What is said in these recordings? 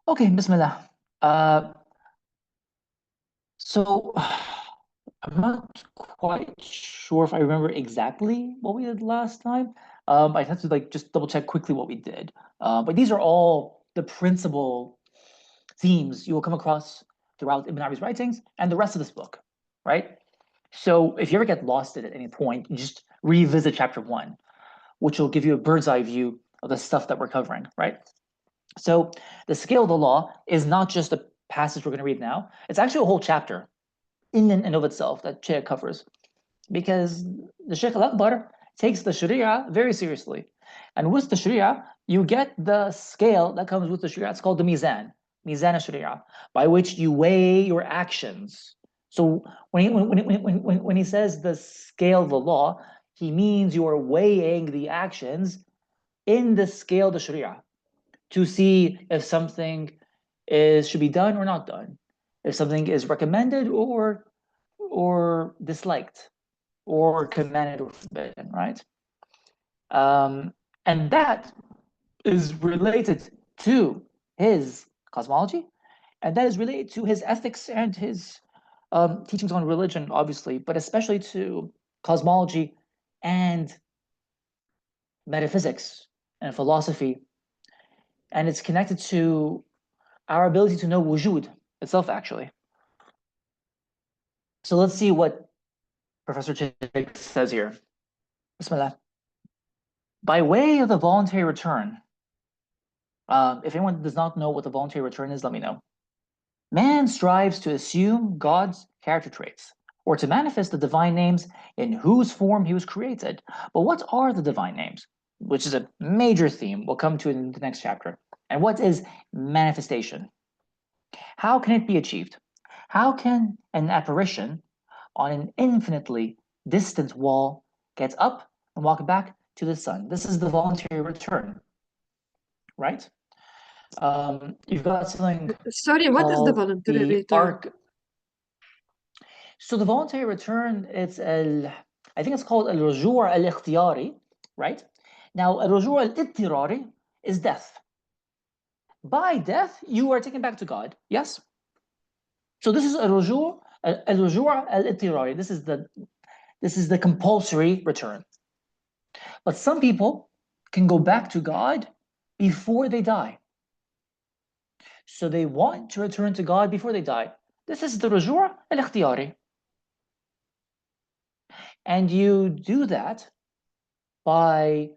Okay, Bismillah. So I'm not quite sure if I remember exactly what we did last time. I have to like just double check quickly what we did. But these are all the principal themes you will come across throughout Ibn Arabi's writings and the rest of this book, right? So if you ever get lost at any point, you just revisit chapter one, which will give you a bird's eye view of the stuff that we're covering, right? So the scale of the law is not just a passage we're going to read now. It's actually a whole chapter in and of itself that Shaykh covers because the Shaykh al-Akbar takes the Sharia very seriously. And with the Sharia, you get the scale that comes with the Sharia. It's called the Mizan al-Sharia, by which you weigh your actions. So when he says the scale of the law, he means you are weighing the actions in the scale of the Sharia to see if something is should be done or not done, if something is recommended or disliked, or commanded or forbidden, right? Um, and that is related to his cosmology, and that is related to his ethics and his teachings on religion, obviously, but especially to cosmology and metaphysics and philosophy, and it's connected to our ability to know wujud itself, actually. So let's see what Professor Jake says here. Bismillah. By way of the voluntary return, if anyone does not know what the voluntary return is, let me know. Man strives to assume God's character traits, or to manifest the divine names in whose form he was created. But what are the divine names? Which is a major theme we'll come to in the next chapter. And what is manifestation? How can it be achieved? How can an apparition on an infinitely distant wall get up and walk back to the sun? This is the voluntary return, right? You've got something Sorry, what is the called voluntary the return? arc. So the voluntary return, I think it's called al-rujuu' al-ikhtiyari, right? Now, al-rujuu' al-ittirari is death. By death, you are taken back to God. Yes. So this is al-rujuu' al-ittirari. This is the compulsory return. But some people can go back to God before they die. So they want to return to God before they die. This is the rujuu' al-ikhtiyari. And you do that by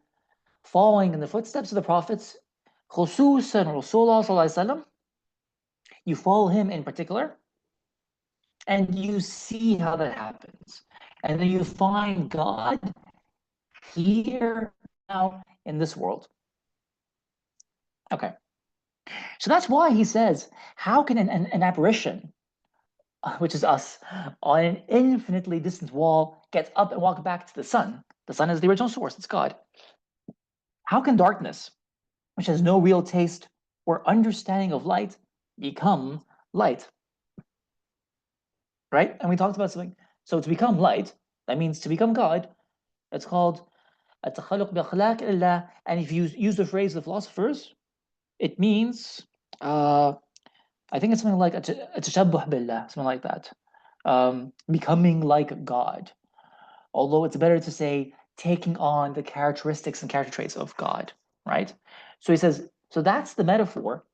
following in the footsteps of the prophets, خصوصا Rasulullah sallallahu alaihi wasallam. You follow him in particular, and you see how that happens. And then you find God here now in this world. Okay. So that's why he says, how can an apparition, which is us, on an infinitely distant wall get up and walk back to the sun? The sun is the original source, it's God. How can darkness, which has no real taste or understanding of light, become light? Right? And we talked about something. So to become light, that means to become God. It's called التخلق بأخلاق الله. And if you use the phrase of the philosophers, it means I think it's something like التشبه بالله, something like that. Becoming like God. Although it's better to say taking on the characteristics and character traits of God, right? So he says, so that's the metaphor.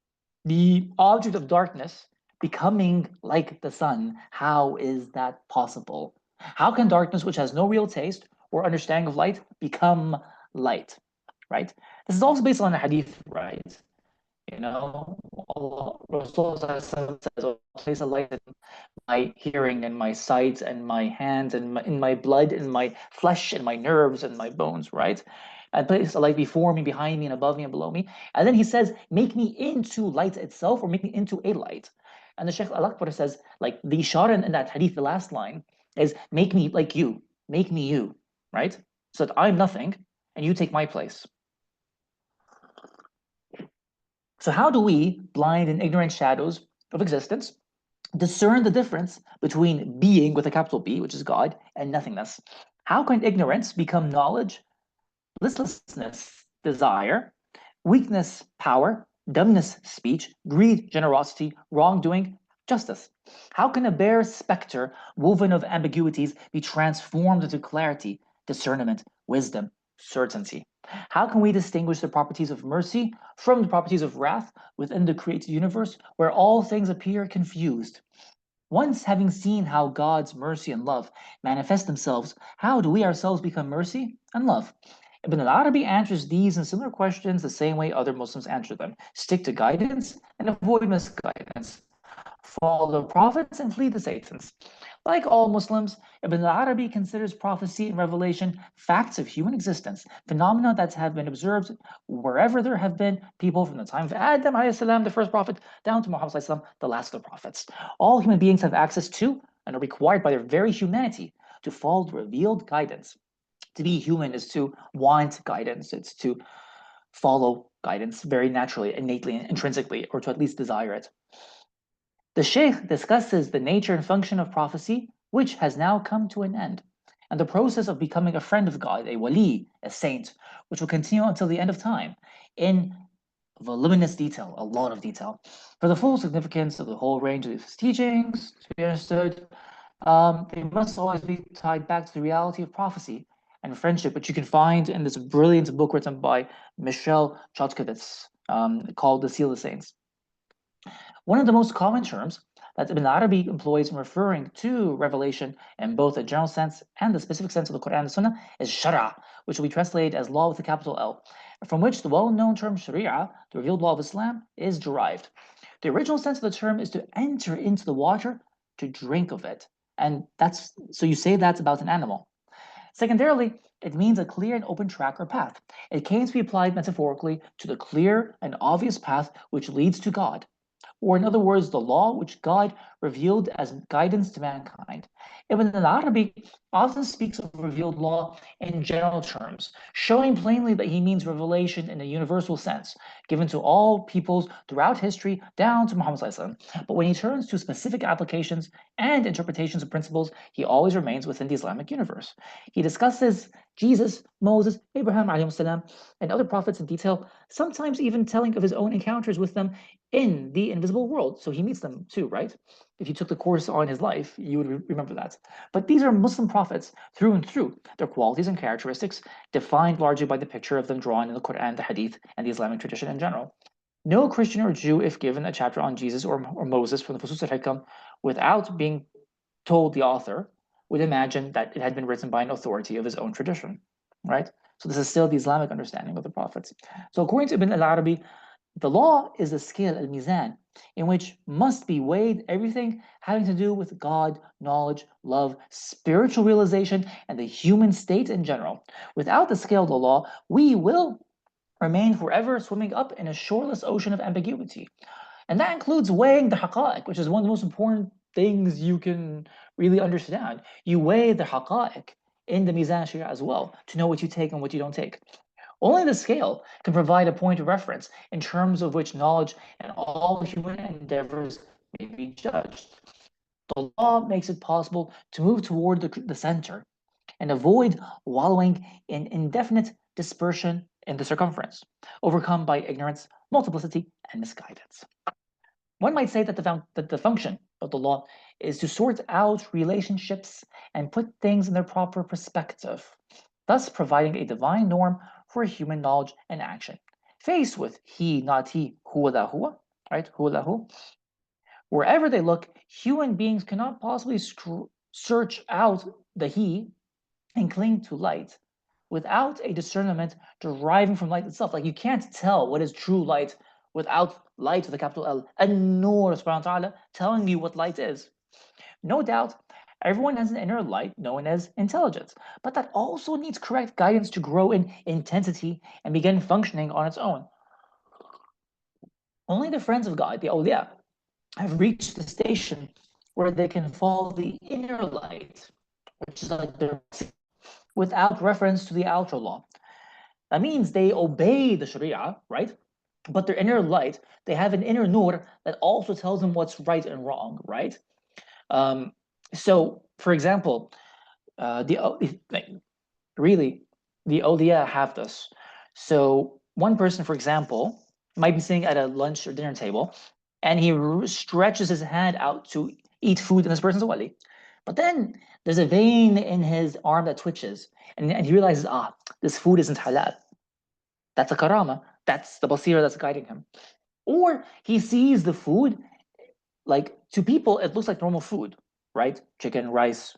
The object of darkness becoming like the sun. How is that possible? How can darkness, which has no real taste or understanding of light, become light? Right? This is also based on a hadith, right? You know, Allah, Rasulullah says, "I'll place a light in my hearing and my sight and my hands and in my blood and my flesh and my nerves and my bones," right? And place a light before me, behind me, and above me and below me. And then he says, make me into light itself or make me into a light. And the Shaykh Al-Akbar says, like the ishara in that hadith, the last line is, make me like you, make me you, right? So that I'm nothing and you take my place. So how do we, blind and ignorant shadows of existence, discern the difference between being with a capital B, which is God, and nothingness? How can ignorance become knowledge, listlessness, desire, weakness, power, dumbness, speech, greed, generosity, wrongdoing, justice. How can a bare specter, woven of ambiguities, be transformed into clarity, discernment, wisdom, certainty? How can we distinguish the properties of mercy from the properties of wrath within the created universe where all things appear confused? Once having seen how God's mercy and love manifest themselves, how do we ourselves become mercy and love? Ibn al-Arabi answers these and similar questions the same way other Muslims answer them. Stick to guidance and avoid misguidance. Follow the prophets and flee the Satans. Like all Muslims, Ibn al-Arabi considers prophecy and revelation facts of human existence, phenomena that have been observed wherever there have been people from the time of Adam salam, the first prophet, down to Muhammad salam, the last of the prophets. All human beings have access to and are required by their very humanity to follow the revealed guidance. To be human is to want guidance. It's to follow guidance very naturally, innately, intrinsically, or to at least desire it. The Sheikh discusses the nature and function of prophecy, which has now come to an end, and the process of becoming a friend of God, a wali, a saint, which will continue until the end of time, in voluminous detail, a lot of detail. For the full significance of the whole range of his teachings to be understood, they must always be tied back to the reality of prophecy and friendship, which you can find in this brilliant book written by Michel Chodkiewicz, called The Seal of Saints. One of the most common terms that Ibn Arabi employs in referring to revelation in both the general sense and the specific sense of the Quran and the Sunnah is shara, which will be translated as law with a capital L, from which the well-known term sharia, the revealed law of Islam, is derived. The original sense of the term is to enter into the water, to drink of it. And that's so you say that's about an animal. Secondarily, it means a clear and open track or path. It came to be applied metaphorically to the clear and obvious path which leads to God, or in other words, the law which God revealed as guidance to mankind. Ibn al-Arabi often speaks of revealed law in general terms, showing plainly that he means revelation in a universal sense, given to all peoples throughout history down to Muhammad ﷺ. But when he turns to specific applications and interpretations of principles, he always remains within the Islamic universe. He discusses Jesus, Moses, Abraham, ﷺ, and other prophets in detail, sometimes even telling of his own encounters with them in the invisible world. So he meets them too, right? If you took the course on his life, you would remember that. But these are Muslim prophets through and through. Their qualities and characteristics defined largely by the picture of them drawn in the Quran, the Hadith, and the Islamic tradition in general. No Christian or Jew, if given a chapter on Jesus or Moses from the Fusus al-Hikam without being told the author, would imagine that it had been written by an authority of his own tradition, right? So this is still the Islamic understanding of the prophets. So according to Ibn al-Arabi, the law is a scale, al-mizan, in which must be weighed everything having to do with God, knowledge, love, spiritual realization, and the human state in general. Without the scale of the law, we will remain forever swimming up in a shoreless ocean of ambiguity. And that includes weighing the haqa'iq, which is one of the most important things you can really understand. You weigh the haqa'iq in the Mizan Sharia as well to know what you take and what you don't take. Only the scale can provide a point of reference in terms of which knowledge and all human endeavors may be judged. The law makes it possible to move toward the center and avoid wallowing in indefinite dispersion in the circumference, overcome by ignorance, multiplicity, and misguidance. One might say that the function of the law is to sort out relationships and put things in their proper perspective, thus providing a divine norm for human knowledge and action. Faced with he, not he, huwa la huwa, right? Huwa la hu. Wherever they look, human beings cannot possibly search out the he and cling to light without a discernment deriving from light itself. Like you can't tell what is true light without light with a capital L, an-nur subhanahu wa ta'ala, telling you what light is. No doubt, everyone has an inner light known as intelligence, but that also needs correct guidance to grow in intensity and begin functioning on its own. Only the friends of God, the awliya, have reached the station where they can follow the inner light, which is like their without reference to the outer law. That means they obey the Sharia, right? But their inner light, they have an inner nur that also tells them what's right and wrong, right? So, for example, really, the awliya have this. So, one person, for example, might be sitting at a lunch or dinner table, and he stretches his hand out to eat food, and this person's a wali. But then there's a vein in his arm that twitches, and he realizes, this food isn't halal. That's a karama. That's the basira that's guiding him. Or he sees the food, like to people, it looks like normal food, right? Chicken, rice.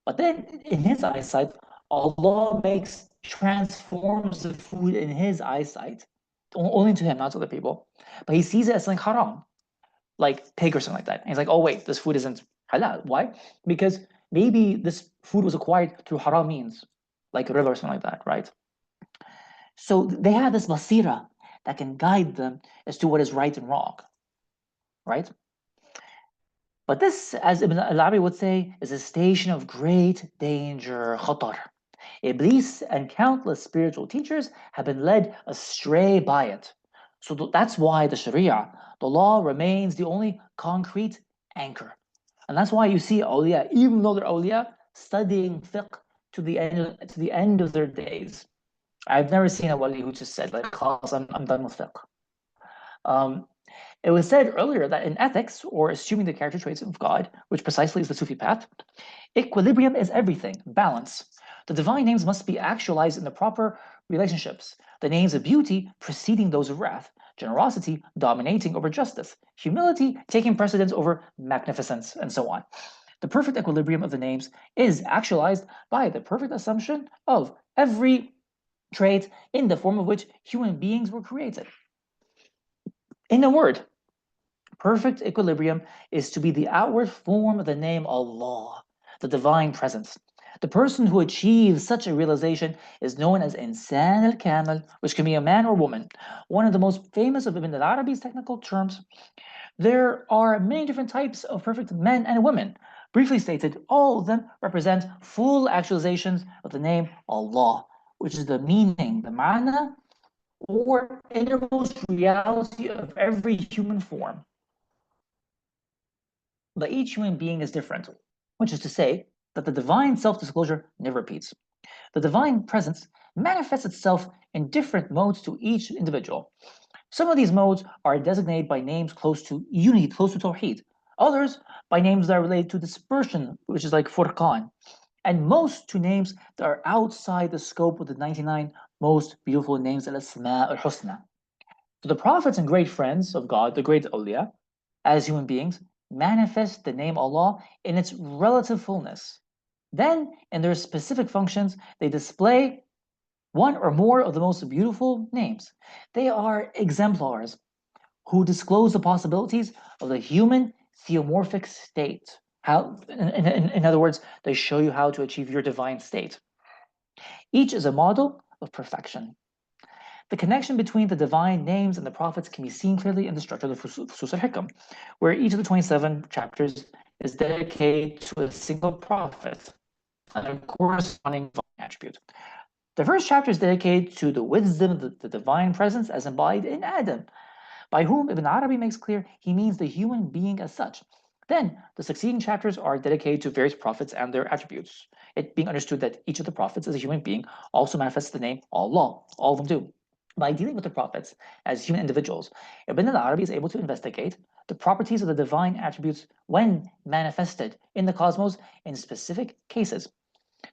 But then in his eyesight, Allah transforms the food in his eyesight, only to him, not to other people. But he sees it as something haram, like pig or something like that. And he's like, oh, wait, this food isn't halal. Why? Because maybe this food was acquired through haram means, like riba or something like that, right? So they have this basira that can guide them as to what is right and wrong, right? But this, as Ibn al-Arabi would say, is a station of great danger, khatar. Iblis and countless spiritual teachers have been led astray by it. So that's why the Sharia, the law, remains the only concrete anchor. And that's why you see awliya, even though they're awliya, studying fiqh to the end of their days. I've never seen a wali who just said, like, I'm done with fiqh. Um, it was said earlier that in ethics, or assuming the character traits of God, which precisely is the Sufi path, equilibrium is everything, balance. The divine names must be actualized in the proper relationships. The names of beauty preceding those of wrath, generosity dominating over justice, humility taking precedence over magnificence, and so on. The perfect equilibrium of the names is actualized by the perfect assumption of every trait in the form of which human beings were created. In a word, perfect equilibrium is to be the outward form of the name Allah, the divine presence. The person who achieves such a realization is known as Insan al-Kamil, which can be a man or woman. One of the most famous of Ibn al-Arabi's technical terms. There are many different types of perfect men and women. Briefly stated, all of them represent full actualizations of the name Allah, which is the meaning, the ma'na, or innermost reality of every human form. But each human being is different, which is to say that the divine self-disclosure never repeats. The divine presence manifests itself in different modes to each individual. Some of these modes are designated by names close to unity, close to Tawheed. Others by names that are related to dispersion, which is like Furqan. And most to names that are outside the scope of the 99 most beautiful names, al-Asma al-Husna. So the prophets and great friends of God, the great awliya, as human beings, manifest the name Allah in its relative fullness. Then, in their specific functions, they display one or more of the most beautiful names. They are exemplars who disclose the possibilities of the human theomorphic state. How, in other words, they show you how to achieve your divine state. Each is a model of perfection. The connection between the divine names and the prophets can be seen clearly in the structure of the Fusus al-Hikam, where each of the 27 chapters is dedicated to a single prophet and a corresponding attribute. The first chapter is dedicated to the wisdom of the divine presence as embodied in Adam, by whom Ibn Arabi makes clear he means the human being as such. Then, the succeeding chapters are dedicated to various prophets and their attributes, it being understood that each of the prophets as a human being also manifests the name Allah. All of them do. By dealing with the prophets as human individuals, Ibn al-Arabi is able to investigate the properties of the divine attributes when manifested in the cosmos in specific cases.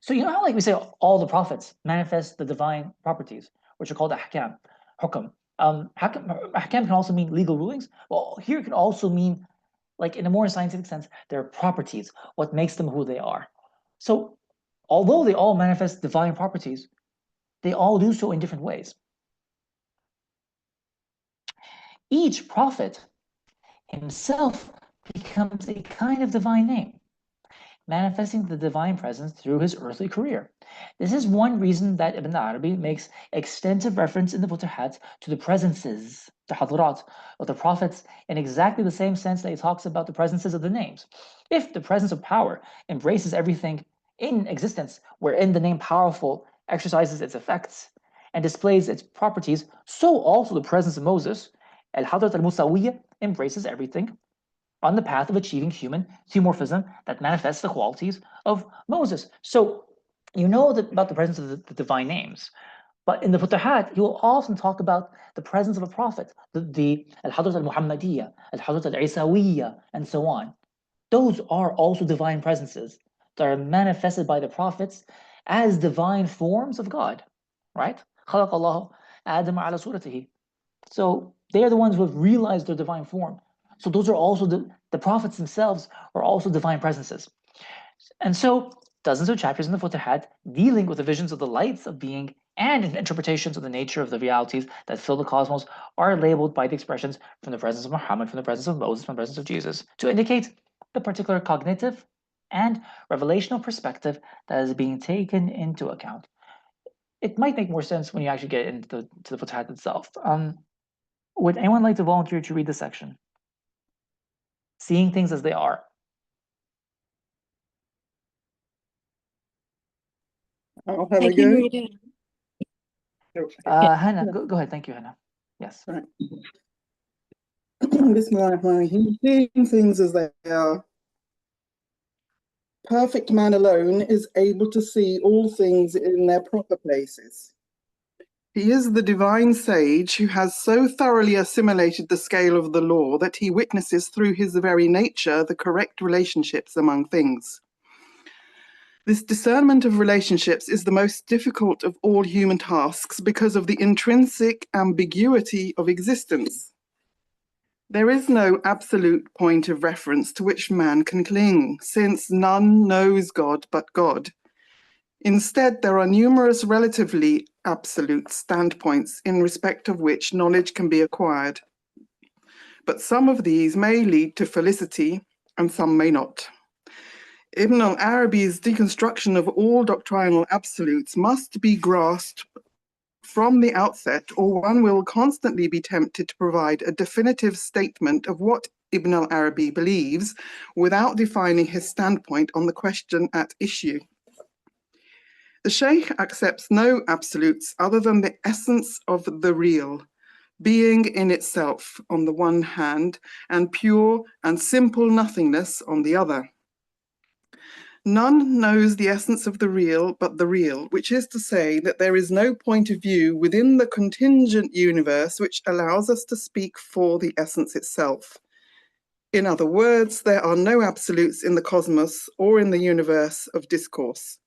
So you know how like we say all the prophets manifest the divine properties, which are called ahkam, hukam. Ahkam can also mean legal rulings. Well, here it can also mean, like in a more scientific sense, their properties, what makes them who they are. So although they all manifest divine properties, they all do so in different ways. Each prophet himself becomes a kind of divine name, manifesting the divine presence through his earthly career. This is one reason that Ibn Arabi makes extensive reference in the Futuhat to the presences, the hadrat, of the prophets in exactly the same sense that he talks about the presences of the names. If the presence of power embraces everything in existence, wherein the name powerful exercises its effects and displays its properties, so also the presence of Moses, al-Hadrat al-Musawiyya, embraces everything on the path of achieving human theomorphism that manifests the qualities of Moses. So you know about the presence of the divine names. But in the Futuhat, he will often talk about the presence of a prophet, the Al-Hadrat al-Muhammadiyya, Al-Hadrat al-Isawiyya, and so on. Those are also divine presences that are manifested by the prophets as divine forms of God, right? خلق الله آدم على صورته. So they are the ones who have realized their divine form. So those are also the prophets themselves are also divine presences. And so dozens of chapters in the Futuhat dealing with the visions of the lights of being and interpretations of the nature of the realities that fill the cosmos are labeled by the expressions from the presence of Muhammad, from the presence of Moses, from the presence of Jesus, to indicate the particular cognitive and revelational perspective that is being taken into account. It might make more sense when you actually get into the Futuhat itself. Would anyone like to volunteer to read this section? Seeing things as they are. I'll have I a can go. read it. Hannah, go ahead. Thank you, Hannah. Yes. Right. Bismillahirrahmanirrahim. Seeing things as they are. Perfect man alone is able to see all things in their proper places. He is the divine sage who has so thoroughly assimilated the scale of the law that he witnesses through his very nature the correct relationships among things. This discernment of relationships is the most difficult of all human tasks because of the intrinsic ambiguity of existence. There is no absolute point of reference to which man can cling, since none knows God but God. Instead, there are numerous relatively absolute standpoints in respect of which knowledge can be acquired. But some of these may lead to felicity, and some may not. Ibn al-Arabi's deconstruction of all doctrinal absolutes must be grasped from the outset, or one will constantly be tempted to provide a definitive statement of what Ibn al-Arabi believes without defining his standpoint on the question at issue. The Sheikh accepts no absolutes other than the essence of the real, being in itself on the one hand, and pure and simple nothingness on the other. None knows the essence of the real but the real, which is to say that there is no point of view within the contingent universe which allows us to speak for the essence itself. In other words, there are no absolutes in the cosmos or in the universe of discourse.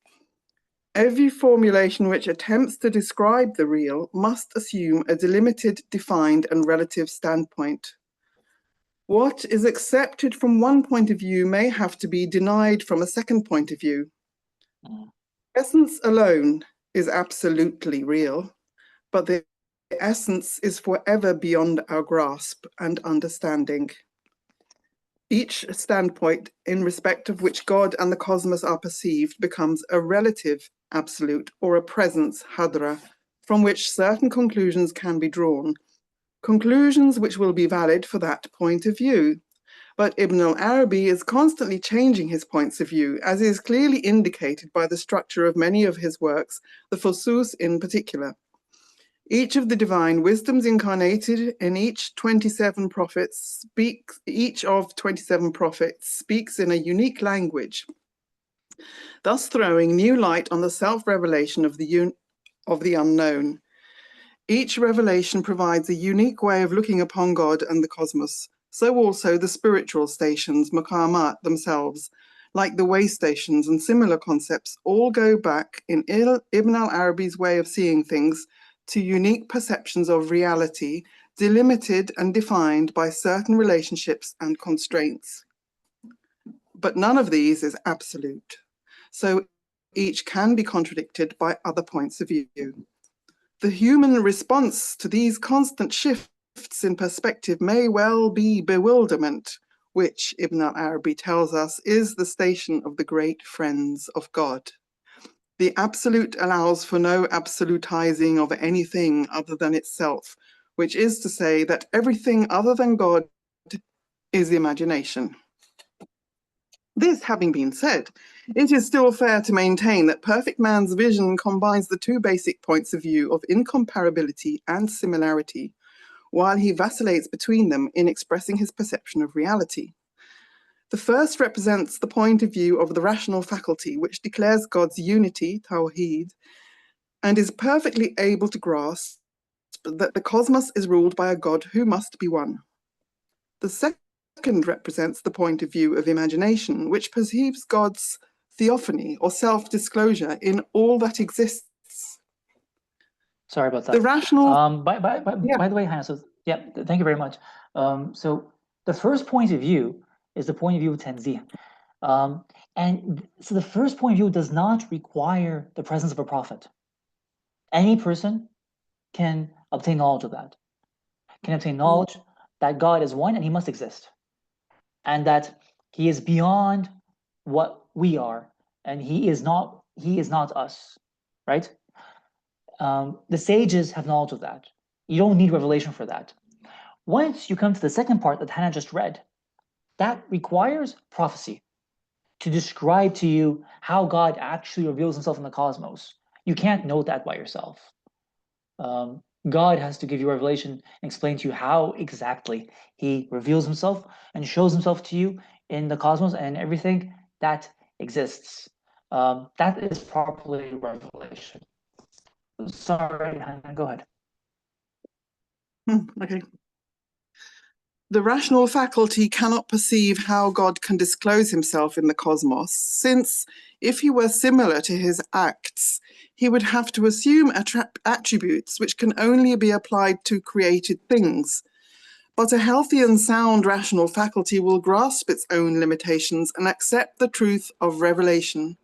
Every formulation which attempts to describe the real must assume a delimited, defined, and relative standpoint. What is accepted from one point of view may have to be denied from a second point of view. Essence alone is absolutely real, but the essence is forever beyond our grasp and understanding. Each standpoint in respect of which God and the cosmos are perceived becomes a relative absolute or a presence hadra, from which certain conclusions can be drawn. Conclusions which will be valid for that point of view. But Ibn al-Arabi is constantly changing his points of view, as is clearly indicated by the structure of many of his works, the Fusus in particular. Each of the divine wisdoms incarnated in each of 27 prophets speaks in a unique language, thus throwing new light on the self-revelation of the unknown. Each revelation provides a unique way of looking upon God and the cosmos. So also the spiritual stations, maqamat themselves, like the way stations and similar concepts, all go back in Ibn al-Arabi's way of seeing things to unique perceptions of reality, delimited and defined by certain relationships and constraints. But none of these is absolute. So each can be contradicted by other points of view. The human response to these constant shifts in perspective may well be bewilderment, which Ibn al-Arabi tells us is the station of the great friends of God. The absolute allows for no absolutizing of anything other than itself, which is to say that everything other than God is imagination. This having been said, it is still fair to maintain that perfect man's vision combines the two basic points of view of incomparability and similarity, while he vacillates between them in expressing his perception of reality. The first represents the point of view of the rational faculty, which declares God's unity, tawheed, and is perfectly able to grasp that the cosmos is ruled by a God who must be one. The second represents the point of view of imagination, which perceives God's theophany or self-disclosure in all that exists. Sorry about that. The rational... By the way, Hannah, so yeah, thank you very much. So the first point of view is the point of view of Tanzih. And so the first point of view does not require the presence of a prophet. Any person can obtain knowledge of that, can obtain knowledge that God is one and he must exist, and that he is beyond what we are, and he is not us, right? The sages have knowledge of that. You don't need revelation for that. Once you come to the second part that Hannah just read, that requires prophecy to describe to you how God actually reveals himself in the cosmos. You can't know that by yourself. God has to give you revelation and explain to you how exactly he reveals himself and shows himself to you in the cosmos and everything that exists. That is properly revelation. Sorry, Hannah, go ahead. Okay. The rational faculty cannot perceive how God can disclose himself in the cosmos, since if he were similar to his acts, he would have to assume attributes which can only be applied to created things. But a healthy and sound rational faculty will grasp its own limitations and accept the truth of revelation.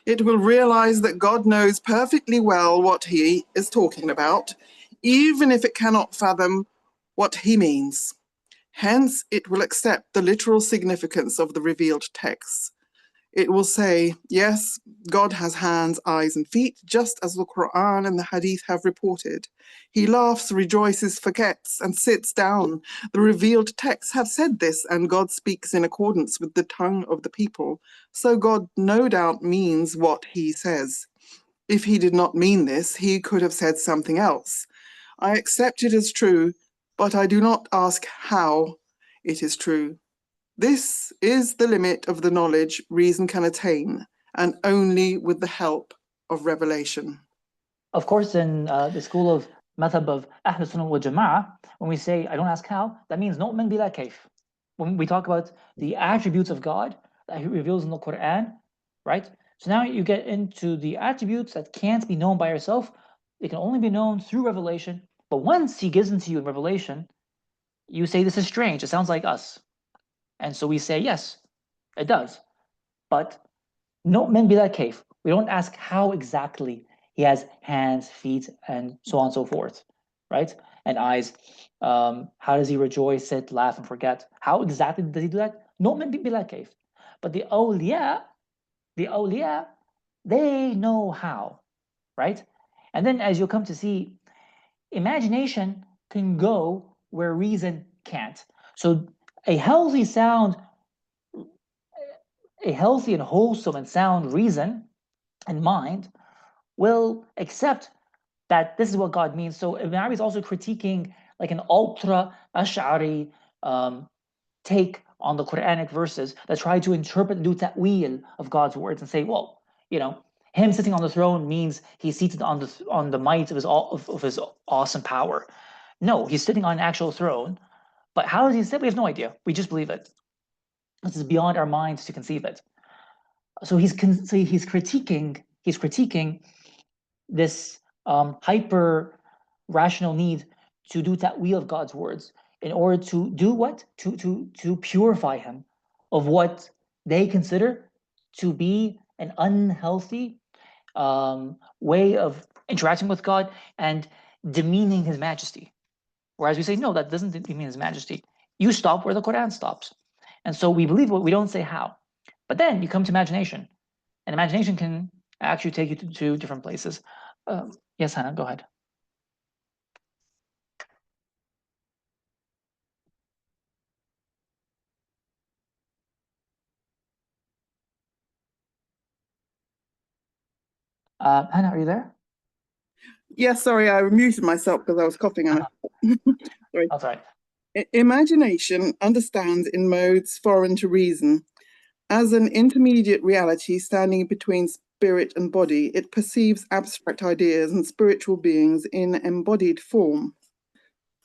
It will realize that God knows perfectly well what he is talking about, even if it cannot fathom what he means. Hence, it will accept the literal significance of the revealed texts. It will say, yes, God has hands, eyes, and feet, just as the Quran and the Hadith have reported. He laughs, rejoices, forgets, and sits down. The revealed texts have said this, and God speaks in accordance with the tongue of the people. So God no doubt means what he says. If he did not mean this, he could have said something else. I accept it as true, but I do not ask how it is true. This is the limit of the knowledge reason can attain, and only with the help of revelation. Of course, in the school of madhab of Ahl Sunnah wal Jama'ah, when we say, I don't ask how, that means nu'min bila kayf. When we talk about the attributes of God that he reveals in the Quran, right? So now you get into the attributes that can't be known by yourself. They can only be known through revelation. But once he gives them to you in revelation, you say, this is strange. It sounds like us. And so we say, yes, it does. But nu'min bila kayf. We don't ask how exactly he has hands, feet, and so on and so forth, right? And eyes. How does he rejoice, sit, laugh, and forget? How exactly does he do that? Nu'min bila kayf. But the awliya, they know how, right? And then as you'll come to see, imagination can go where reason can't. So a healthy, sound, a healthy and wholesome and sound reason and mind will accept that this is what God means. So Ibn Arabi is also critiquing like an ultra Ash'ari take on the Quranic verses that try to interpret, do ta'wil of God's words and say, well, you know, him sitting on the throne means he's seated on the might of his awesome power. No, he's sitting on an actual throne. But how does he sit? We have no idea. We just believe it. This is beyond our minds to conceive it. So he's critiquing this hyper rational need to do ta'wil of God's words in order to do what? To purify him of what they consider to be an unhealthy way of interacting with God and demeaning his majesty. Whereas we say, no, that doesn't demean his majesty. You stop where the Quran stops. And so we believe what we don't say how. But then you come to imagination, and imagination can actually take you to different places. Yes, Hannah, go ahead. Hannah, are you there? Yes, sorry, I muted myself because I was coughing. Sorry. That's right. Imagination understands in modes foreign to reason as an intermediate reality standing between spirit and body, it perceives abstract ideas and spiritual beings in embodied form.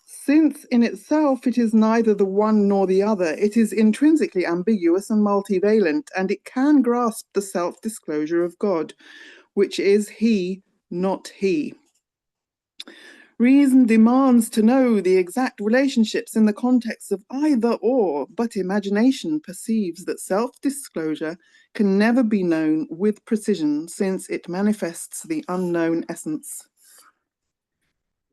Since in itself it is neither the one nor the other, it is intrinsically ambiguous and multivalent, and it can grasp the self-disclosure of God, which is He, not He. Reason demands to know the exact relationships in the context of either or, but imagination perceives that self-disclosure can never be known with precision since it manifests the unknown essence.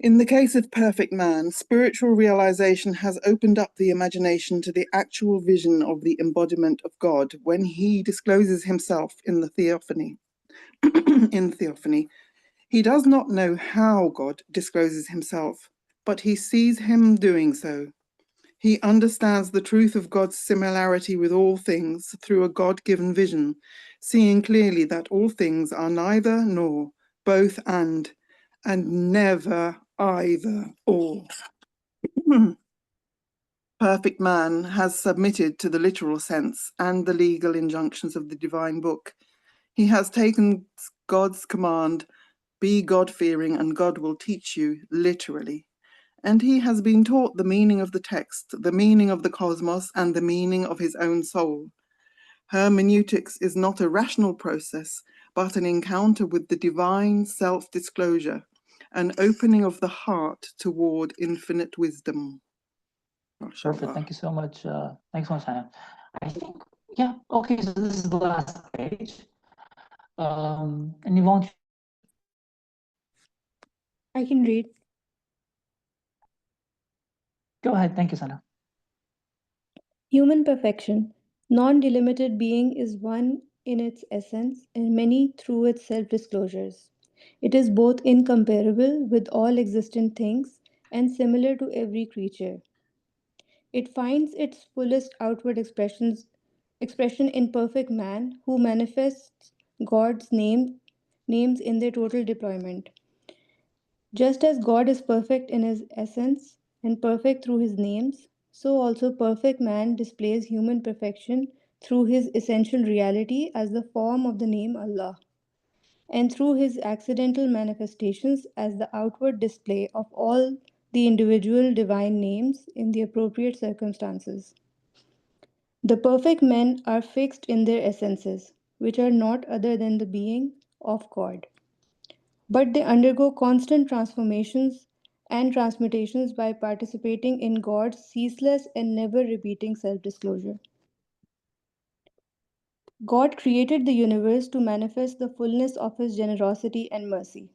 In the case of perfect man, spiritual realization has opened up the imagination to the actual vision of the embodiment of God when he discloses himself in the theophany. In theophany, he does not know how God discloses himself, but he sees him doing so. He understands the truth of God's similarity with all things through a God-given vision, seeing clearly that all things are neither nor, both and never either or. Perfect man has submitted to the literal sense and the legal injunctions of the divine book. He has taken God's command, be God-fearing and God will teach you, literally. And he has been taught the meaning of the text, the meaning of the cosmos, and the meaning of his own soul. Hermeneutics is not a rational process, but an encounter with the divine self-disclosure, an opening of the heart toward infinite wisdom. Perfect. Thank you so much. Thanks so much, Hannah. I think, yeah, okay, so this is the last page. And Yvonne, I can read. go ahead. Thank you, Sana. Human perfection. Non-delimited being is one in its essence and many through its self-disclosures. It is both incomparable with all existent things and similar to every creature. It finds its fullest outward expression in perfect man who manifests God's names in their total deployment. Just as God is perfect in his essence and perfect through his names, so also perfect man displays human perfection through his essential reality as the form of the name Allah, and through his accidental manifestations as the outward display of all the individual divine names in the appropriate circumstances. The perfect men are fixed in their essences, which are not other than the being of God. But they undergo constant transformations and transmutations by participating in God's ceaseless and never repeating self disclosure. God created the universe to manifest the fullness of his generosity and mercy.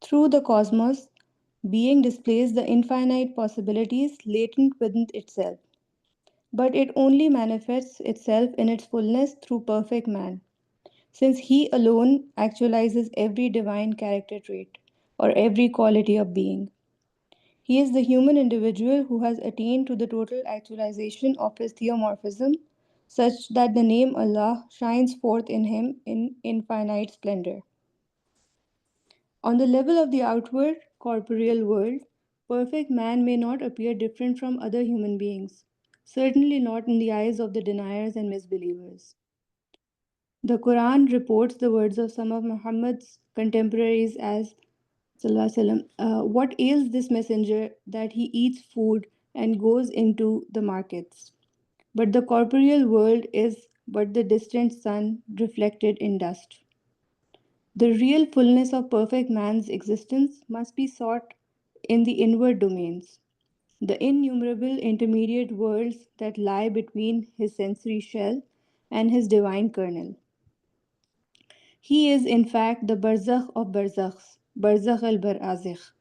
Through the cosmos, being displays the infinite possibilities latent within itself, but it only manifests itself in its fullness through perfect man, since he alone actualizes every divine character trait or every quality of being. He is the human individual who has attained to the total actualization of his theomorphism, such that the name Allah shines forth in him in infinite splendor. On the level of the outward, corporeal world, perfect man may not appear different from other human beings, certainly not in the eyes of the deniers and misbelievers. The Quran reports the words of some of Muhammad's contemporaries as what ails this messenger that he eats food and goes into the markets? But the corporeal world is but the distant sun reflected in dust. The real fullness of perfect man's existence must be sought in the inward domains, the innumerable intermediate worlds that lie between his sensory shell and his divine kernel. He is, in fact, the barzakh of barzakhs, barzakh al barazikh,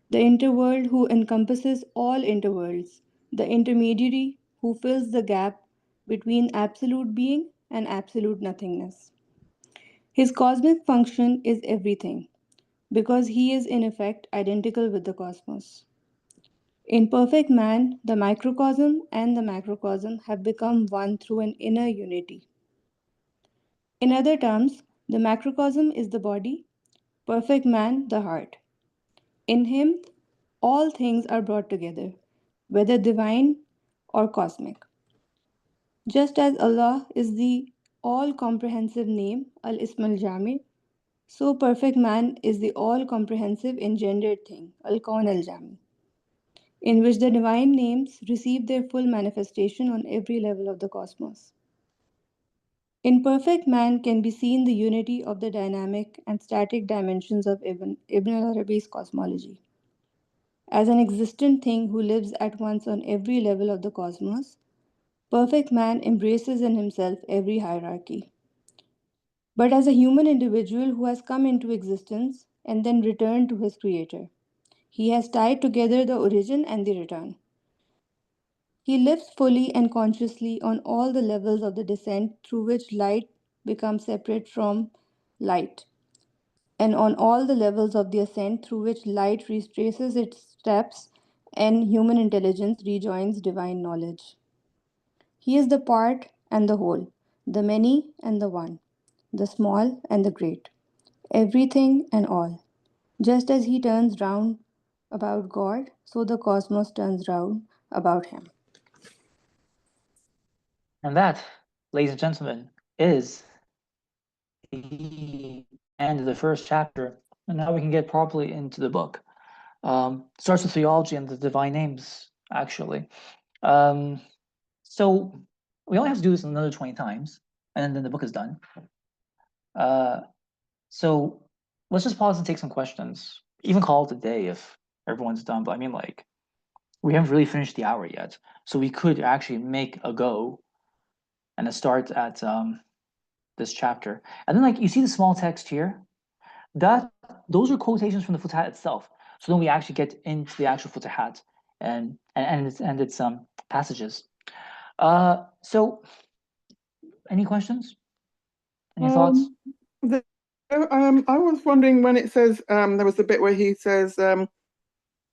the interworld who encompasses all interworlds, the intermediary who fills the gap between absolute being and absolute nothingness. His cosmic function is everything, because he is in effect identical with the cosmos. In perfect man, the microcosm and the macrocosm have become one through an inner unity. In other terms, the macrocosm is the body, perfect man the heart. In him, all things are brought together, whether divine or cosmic. Just as Allah is the all-comprehensive name, al-ism al-jami, so perfect man is the all-comprehensive engendered thing, al-kawn al-jami, in which the divine names receive their full manifestation on every level of the cosmos. In perfect man can be seen the unity of the dynamic and static dimensions of Ibn al-Arabi's cosmology. As an existent thing who lives at once on every level of the cosmos, perfect man embraces in himself every hierarchy. But as a human individual who has come into existence and then returned to his creator, he has tied together the origin and the return. He lives fully and consciously on all the levels of the descent through which light becomes separate from light, and on all the levels of the ascent through which light retraces its steps and human intelligence rejoins divine knowledge. He is the part and the whole, the many and the one, the small and the great, everything and all. Just as he turns round about God, so the cosmos turns round about him. And that, ladies and gentlemen, is the end of the first chapter. And now we can get properly into the book. Starts with theology and the divine names, actually. So we only have to do this another 20 times, and then the book is done. So let's just pause and take some questions. Even call it a day if everyone's done. But I mean, like, we haven't really finished the hour yet, so we could actually make a go and start at this chapter. And then, like, you see the small text here. Those are quotations from the Futuhat itself. So then we actually get into the actual Futuhat and its passages. So any questions? Any thoughts? I was wondering when it says there was a bit where he says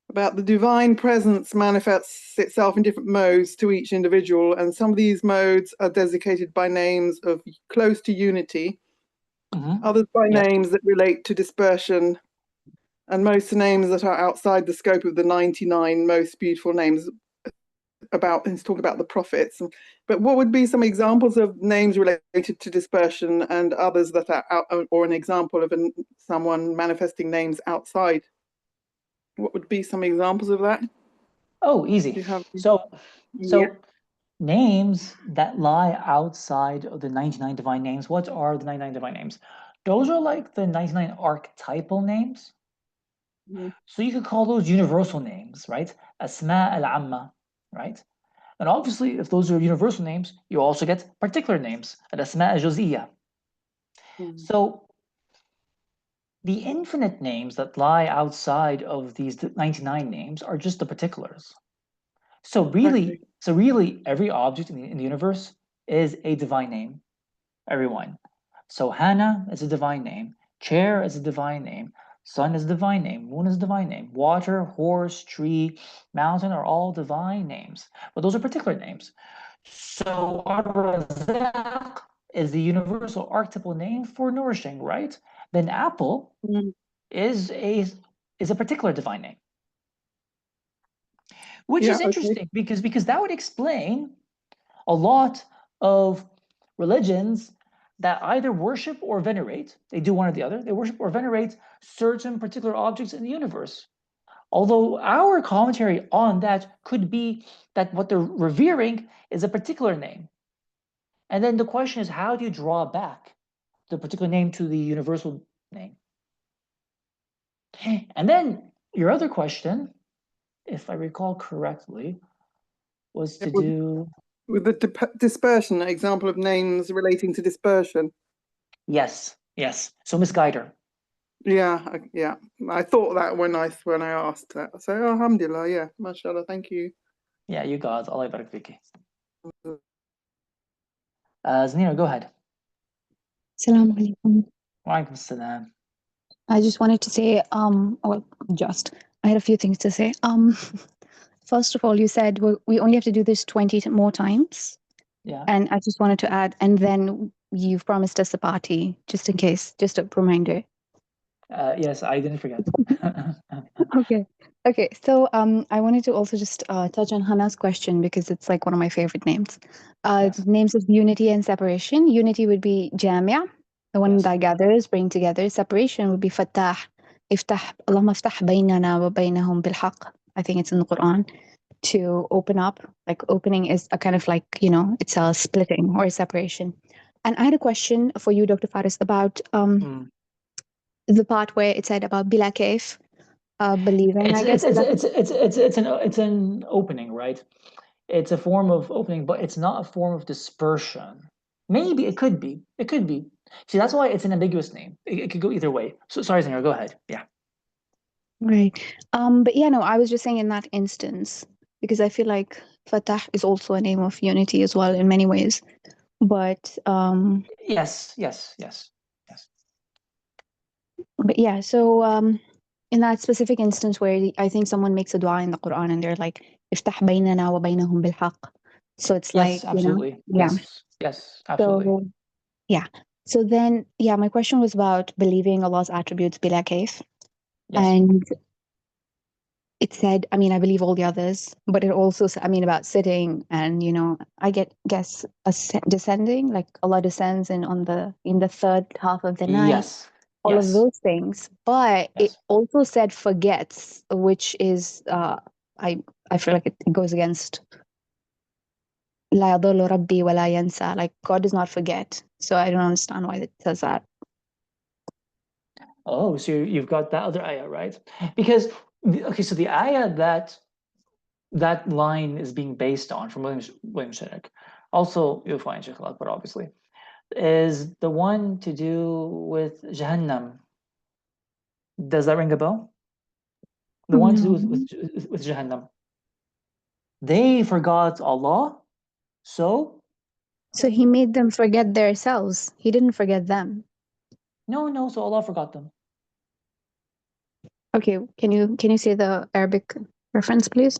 about the divine presence manifests itself in different modes to each individual, and some of these modes are designated by names of close to unity, others by names that relate to dispersion, and most names that are outside the scope of the 99 most beautiful names. He's talking about the prophets, but what would be some examples of names related to dispersion and others that are out, or an example of someone manifesting names outside? What would be some examples of that? Oh, easy. So names that lie outside of the 99 divine names. What are the 99 divine names? Those are like the 99 archetypal names. So you could call those universal names, right? Asma al-amma, right? And obviously, if those are universal names, you also get particular names, al-asma al-juz'iyya. So the infinite names that lie outside of these 99 names are just the particulars. So really, every object in the universe is a divine name. Everyone. So Hannah is a divine name. Chair is a divine name. Sun is a divine name. Moon is a divine name. Water, horse, tree, mountain are all divine names. But those are particular names. So Ar-Razaq is the universal archetypal name for nourishing, right? Then apple is a particular divine name. Which is interesting because that would explain a lot of religions that either worship or venerate, they do one or the other, they worship or venerate certain particular objects in the universe. Although our commentary on that could be that what they're revering is a particular name. And then the question is, how do you draw back the particular name to the universal name? And then your other question, if I recall correctly, was to do with the dispersion, an example of names relating to dispersion. Yes. So misguide her. Yeah. I thought that when I asked that. So alhamdulillah, yeah, mashallah, thank you. Yeah, you got Allah barak fiki. Zanira, go ahead. Assalamu alaikum. Wa alaikum assalam. I just wanted to say, I had a few things to say. First of all, you said we only have to do this 20 more times. Yeah. And I just wanted to add, and then you've promised us a party, just in case, just a reminder. Yes, I didn't forget. Okay. Okay, so I wanted to also just touch on Hannah's question because it's like one of my favorite names. Yes. Names of unity and separation. Unity would be Jamia, the one Yes. that gathers, bring together. Separation would be Fattah. افتح اللهم افتح بيننا وبينهم بالحق. I think it's in the Quran. To open up, like opening is a kind of like, it's a splitting or a separation. And I had a question for you, Dr. Faris, about Mm. the part where it said about bila kaif, believing, It's I it's guess. it's it's an opening, right? It's a form of opening, but it's not a form of dispersion. Maybe it could be. It could be. See, that's why it's an ambiguous name. It could go either way. So sorry, Singer, go ahead. Yeah. Right. But yeah, no, I was just saying in that instance, because I feel like Fatah is also a name of unity as well in many ways. But Yes, yes, yes, yes. but yeah, so in that specific instance where I think someone makes a dua in the Quran and they're like, افتح بيننا وبينهم بالحق. So it's like, Yes, absolutely. yeah. Yes, yes, absolutely. So yeah. So then, yeah, my question was about believing Allah's attributes bila kaif. Yes. And it said, I mean, I believe all the others, but it also, I mean, about sitting and, I guess, descending, like Allah descends in the third half of the night, Yes. all of Yes. those things. But it Yes. also said forgets, which is, I, I feel like it goes against لا يضل ربي ولا ينسى. Like God does not forget. So I don't understand why it says that. Oh, so you've got that other ayah, right? Because okay, so the ayah that line is being based on from William Sheddock, also you'll find Sheikh Al-Akbar, obviously, is the one to do with Jahannam. Does that ring a bell? The one to do No. with Jahannam. They forgot Allah, so So he made them forget themselves. He didn't forget them. no, so Allah forgot them. Okay, can you say the Arabic reference, please?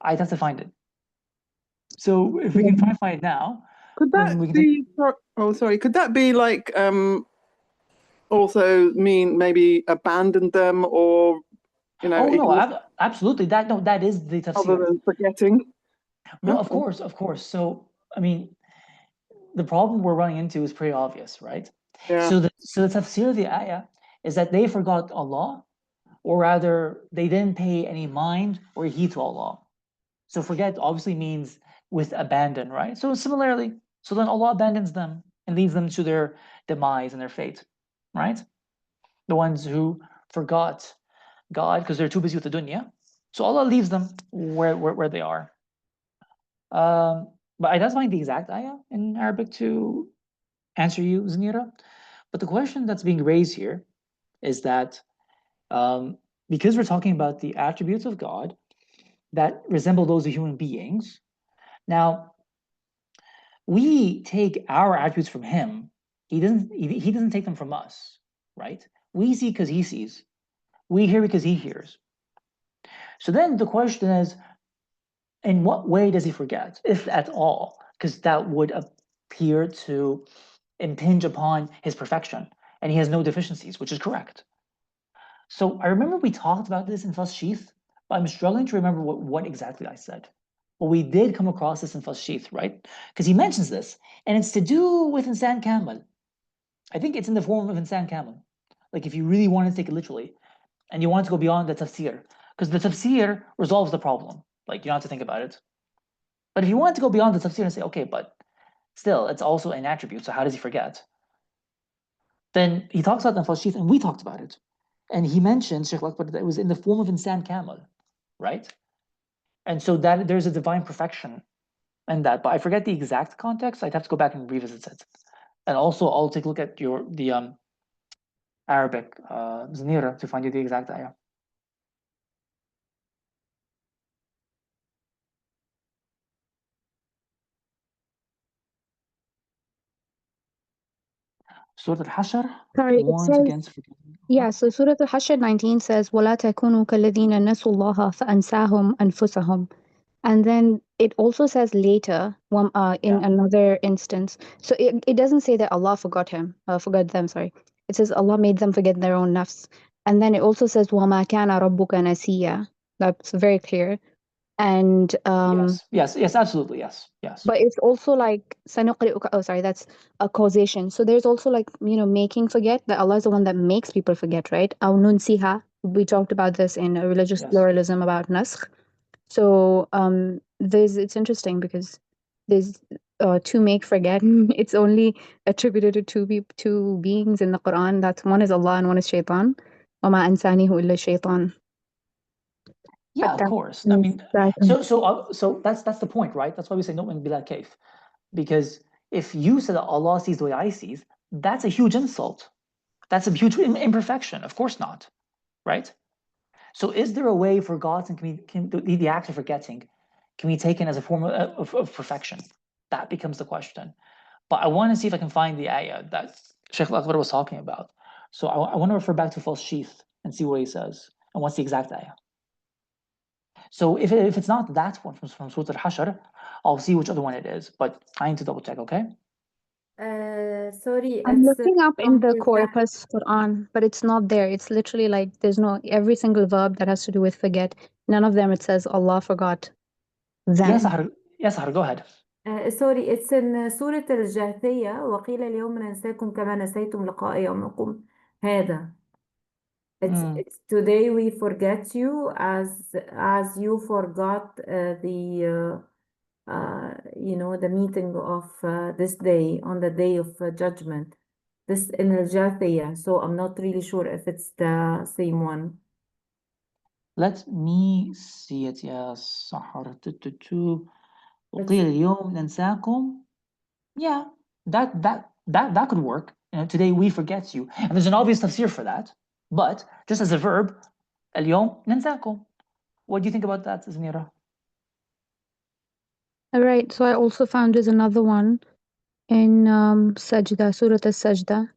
I'd have to find it. So if we can Yeah. find it now, Could then that we can take. be? Oh, sorry. Could that be like also mean maybe abandoned them, or Oh no, ignore absolutely. That is the other tafsir. than forgetting? No, of course, of course. So I mean, the problem we're running into is pretty obvious, right? Yeah. So the tafsir of the ayah is that they forgot Allah, or rather, they didn't pay any mind or heed to Allah. So forget obviously means with abandon, right? So similarly, so then Allah abandons them and leads them to their demise and their fate, right? The ones who forgot God because they're too busy with the dunya. So Allah leaves them where they are. But I does find the exact ayah in Arabic to answer you, Zanira. But the question that's being raised here is that because we're talking about the attributes of God that resemble those of human beings, now we take our attributes from Him. He doesn't take them from us, right? We see because He sees. We hear because He hears. So then the question is, in what way does He forget, if at all? Because that would appear to impinge upon His perfection, and He has no deficiencies, which is correct. So I remember we talked about this in first sheath, but I'm struggling to remember what exactly I said. But we did come across this in first sheath, right? Because he mentions this, and it's to do with insan kamil. I think it's in the form of insan kamil. Like if you really want to take it literally, and you want to go beyond the tafsir, because the tafsir resolves the problem. Like you don't have to think about it. But if you want to go beyond the tafsir and say, okay, but still, it's also an attribute. So how does he forget? Then he talks about the first sheath, and we talked about it. And he mentioned, Sheikh Akbar, that it was in the form of insan kamil, right? And so that there's a divine perfection in that. But I forget the exact context. I'd have to go back and revisit it. And also, I'll take a look at the Arabic Zanira to find you the exact ayah. Surah Al-Hashr Sorry, it warns says, against forgetting. yeah, so Surah Al-Hashr 19 says, وَلَا تَكُونُوا كَالَّذِينَ نَسُوا اللَّهَ فَأَنْسَاهُمْ أَنفُسَهُم. And then it also says later, in Yeah. another instance. So it doesn't say that Allah forgot them, sorry. It says Allah made them forget their own nafs. And then it also says, وَمَا كَانَ رَبُّكَ نَسِيًّا. That's very clear. And Yes, absolutely, yes. but it's also like سنقرئك. Oh, sorry, that's a causation. So there's also like making forget, that Allah is the one that makes people forget, right? أو ننسيها. We talked about this in religious Yes. pluralism about naskh. So it's interesting because there's to make forget. It's only attributed to two beings in the Quran. That's one is Allah and one is Shaitan. وما أنسانيه إلا الشيطان. Yeah, of course. I mean, so that's the point, right? That's why we say no one bila kayf. Because if you said that Allah sees the way I see, that's a huge insult. That's a huge imperfection. Of course not, right? So is there a way for God can the act of forgetting can be taken as a form of perfection? That becomes the question. But I want to see if I can find the ayah that Sheikh Al-Akbar was talking about. So I want to refer back to false sheath and see what he says and what's the exact ayah. So if it's not that one from Surah Al-Hashr, I'll see which other one it is. But I need to double check, okay? Sorry, I'm it's looking up in the from corpus Quran, but it's not there. It's literally like there's no every single verb that has to do with forget. None of them it says Allah forgot Yes, them. Sahar. Yes, Sahar, go ahead. سوري it's in سورة الجاثية وقيل اليوم ننساكم كما نسيتم لقاء يومكم هذا. It's today we forget you as you forgot the meeting of this day on the day of judgment. This in Al-Jathiyah, so I'm not really sure if it's the same one. Let me see it. Yes, Sahar. وقيل اليوم ننساكم. Yeah, that could work. Today we forget you, and there's an obvious tafsir for that. But just as a verb, اليوم ننساكم. What do you think about that, Zanira? All right. So I also found there's another one in Sajda, Surah Al-Sajda.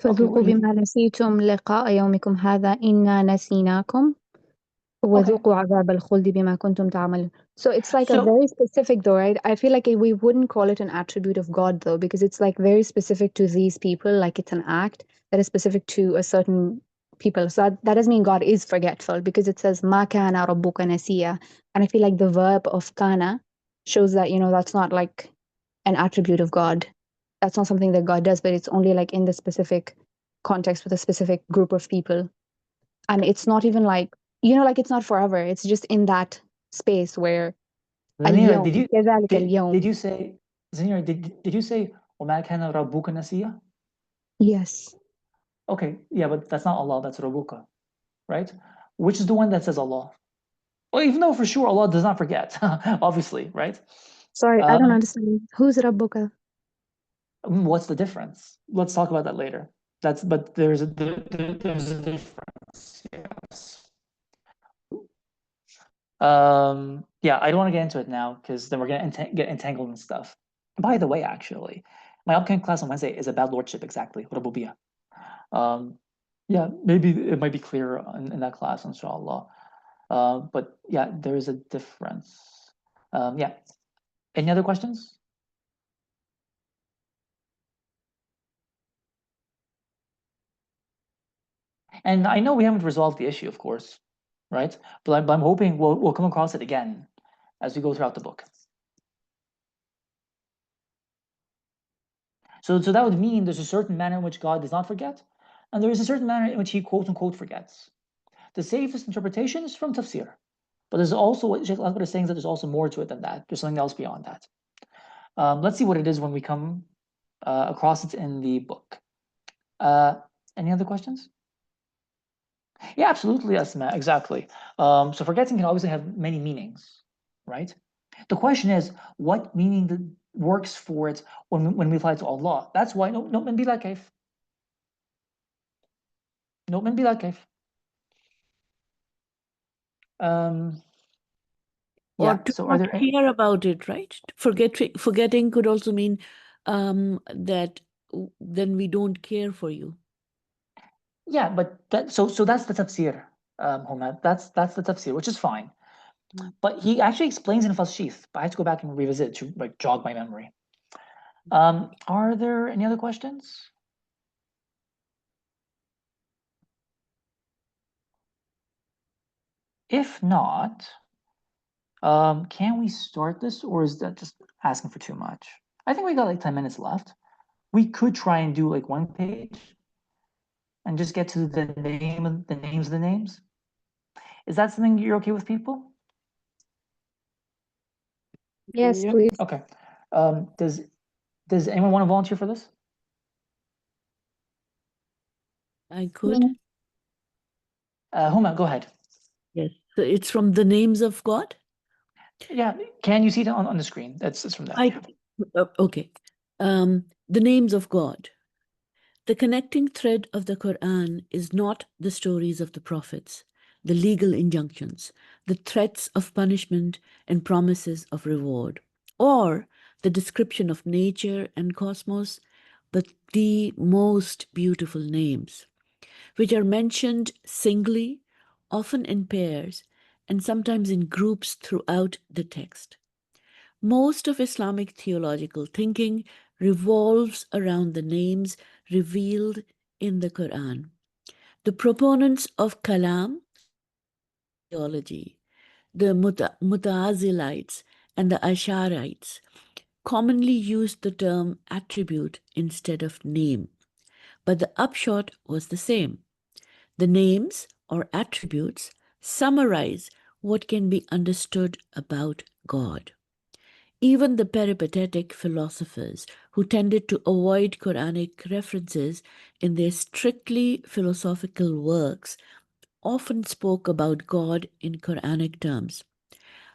فذوقوا بما نسيتم لقاء يومكم هذا إنا نسيناكم وذوقوا عذاب الخلد بما كنتم تعملون. So it's like a very specific though, right? I feel like we wouldn't call it an attribute of God though, because it's like very specific to these people, like it's an act that is specific to a certain people. So that doesn't mean God is forgetful, because it says ما كان ربك نسيا. And I feel like the verb of kana shows that, that's not like an attribute of God. That's not something that God does, but it's only like in the specific context with a specific group of people. And it's not even like, like it's not forever. It's just in that space where Zanira, كذلك اليوم. did you say Zanira, did you say وما كان ربك نسيا? Yes. Okay, yeah, but that's not Allah, that's Rabbuka, right? Which is the one that says Allah? Well, even though for sure Allah does not forget, obviously, right? Sorry, I don't understand. Who's Rabbuka? What's the difference? Let's talk about that later. But there's a difference. Yes. Yeah, I don't want to get into it now because then we're gonna get entangled in stuff. By the way, actually, my upcoming class on Wednesday is about lordship, exactly, Rububiyah. Yeah, maybe it might be clearer in that class, inshallah. But yeah, there is a difference. Yeah. Any other questions? And I know we haven't resolved the issue, of course, right? But I'm hoping we'll come across it again as we go throughout the book. So that would mean there's a certain manner in which God does not forget, and there is a certain manner in which he quote unquote forgets. The safest interpretation is from tafsir, but there's also what Sheikh Al-Akbar is saying, that there's also more to it than that. There's something else beyond that. Let's see what it is when we come across it in the book. Any other questions? Yeah, absolutely, Asma, exactly. So forgetting can obviously have many meanings, right? The question is, what meaning works for it when we apply it to Allah? That's why no man be like kayf. No man be like kayf. Or Yeah, to so not care about it, right? Forgetting could also mean that then we don't care for you. Yeah, but so that's the tafsir, Homad. That's the tafsir, which is fine. But he actually explains in Fasheeth, but I have to go back and revisit to like jog my memory. Are there any other questions? If not, can we start this, or is that just asking for too much? I think we got like 10 minutes left. We could try and do like one page and just get to the names of the names. Is that something you're okay with, people? Yes, Yep. please. Okay. Does anyone want to volunteer for this? I could. Homa, go ahead. Yes. So it's from the names of God? Yeah, can you see it on the screen? That's from that. Okay. The names of God. The connecting thread of the Quran is not the stories of the prophets, the legal injunctions, the threats of punishment and promises of reward, or the description of nature and cosmos, but the most beautiful names, which are mentioned singly, often in pairs, and sometimes in groups throughout the text. Most of Islamic theological thinking revolves around the names revealed in the Quran. The proponents of Kalam theology, the Mutazilites and the Asharites, commonly used the term attribute instead of name, but the upshot was the same. The names or attributes summarize what can be understood about God. Even the peripatetic philosophers who tended to avoid Quranic references in their strictly philosophical works often spoke about God in Quranic terms.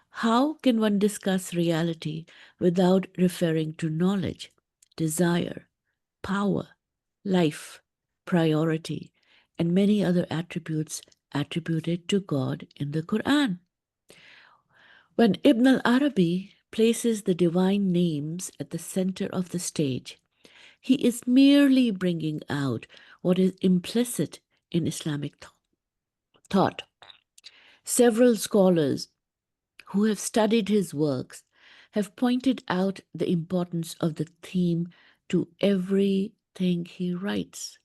How can one discuss reality without referring to knowledge, desire, power, life, priority, and many other attributes attributed to God in the Quran? When Ibn al-Arabi places the divine names at the center of the stage, he is merely bringing out what is implicit in Islamic thought. Several scholars who have studied his works have pointed out the importance of the theme to everything he writes.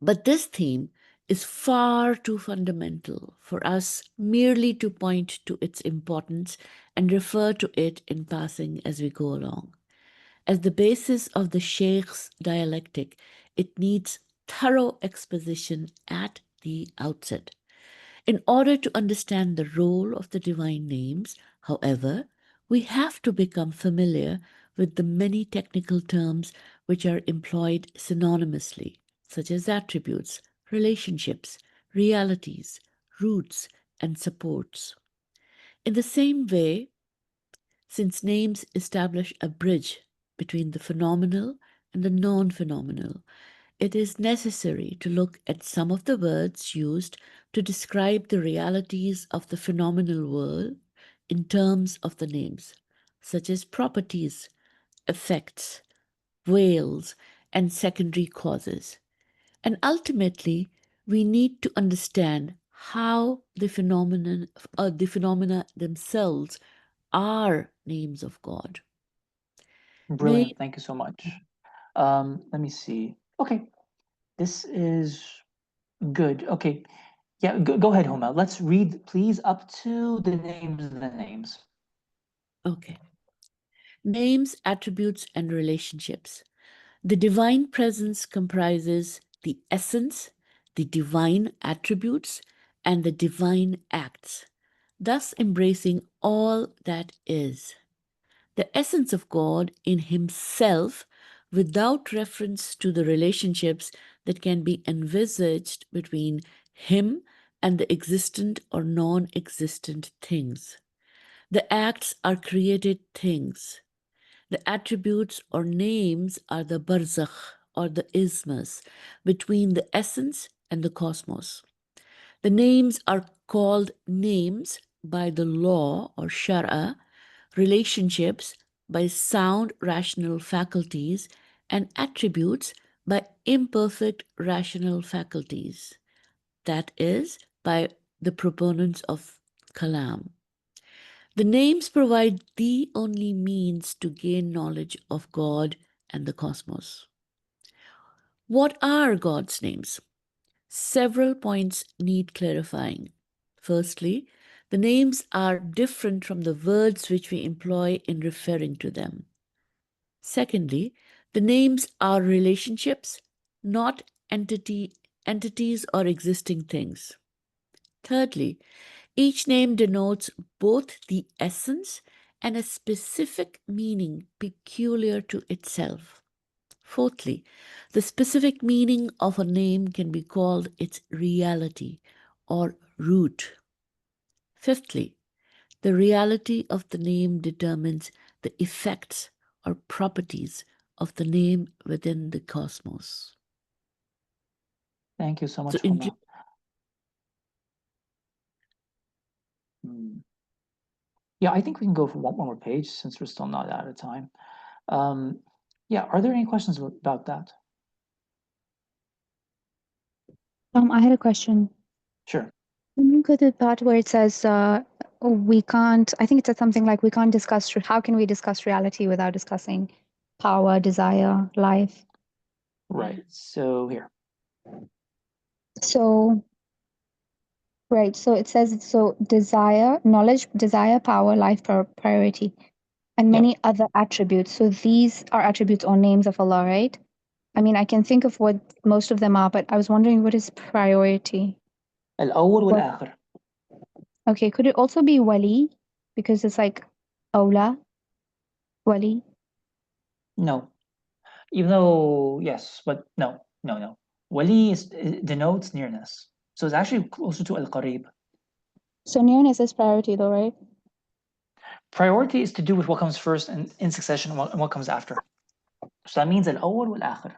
But this theme is far too fundamental for us merely to point to its importance and refer to it in passing as we go along. As the basis of the Sheikh's dialectic, it needs thorough exposition at the outset. In order to understand the role of the divine names, however, we have to become familiar with the many technical terms which are employed synonymously, such as attributes, relationships, realities, roots, and supports. In the same way, since names establish a bridge between the phenomenal and the non-phenomenal, it is necessary to look at some of the words used to describe the realities of the phenomenal world in terms of the names, such as properties, effects, veils, and secondary causes. And ultimately, we need to understand how the phenomena themselves are names of God. Brilliant. Thank you so much. Let me see. Okay, this is good. Okay, yeah, go ahead, Homa. Let's read, please, up to the names of the names. Okay. Names, attributes, and relationships. The divine presence comprises the essence, the divine attributes, and the divine acts, thus embracing all that is. The essence of God in Himself, without reference to the relationships that can be envisaged between Him and the existent or non existent things. The acts are created things. The attributes or names are the barzakh or the isthmus between the essence and the cosmos. The names are called names by the law or shara, relationships by sound rational faculties, and attributes by imperfect rational faculties. That is, by the proponents of Kalam. The names provide the only means to gain knowledge of God and the cosmos. What are God's names? Several points need clarifying. Firstly, the names are different from the words which we employ in referring to them. Secondly, the names are relationships, not entities or existing things. Thirdly, each name denotes both the essence and a specific meaning peculiar to itself. Fourthly, the specific meaning of a name can be called its reality or root. Fifthly, the reality of the name determines the effects or properties of the name within the cosmos. Thank you so much, So in Huma. Yeah, I think we can go for one more page since we're still not out of time. Yeah, are there any questions about that? I had a question. Sure. Can you go to the part where it says we can't, I think it said something like we can't discuss, how can we discuss reality without discussing power, desire, life? Right. So here. So, right. So it says, so desire, knowledge, desire, power, life, priority, and many other attributes. So these are attributes or names of Allah, right? I mean, I can think of what most of them are, but I was wondering what is priority? الأول والآخر. Okay, could it also be wali? Because it's like awla, wali. No. Even though, yes, but no. Wali denotes nearness. So it's actually closer to al-qarib. So nearness is priority though, right? Priority is to do with what comes first and in succession and what comes after. So that means al-awwal wal-akhir.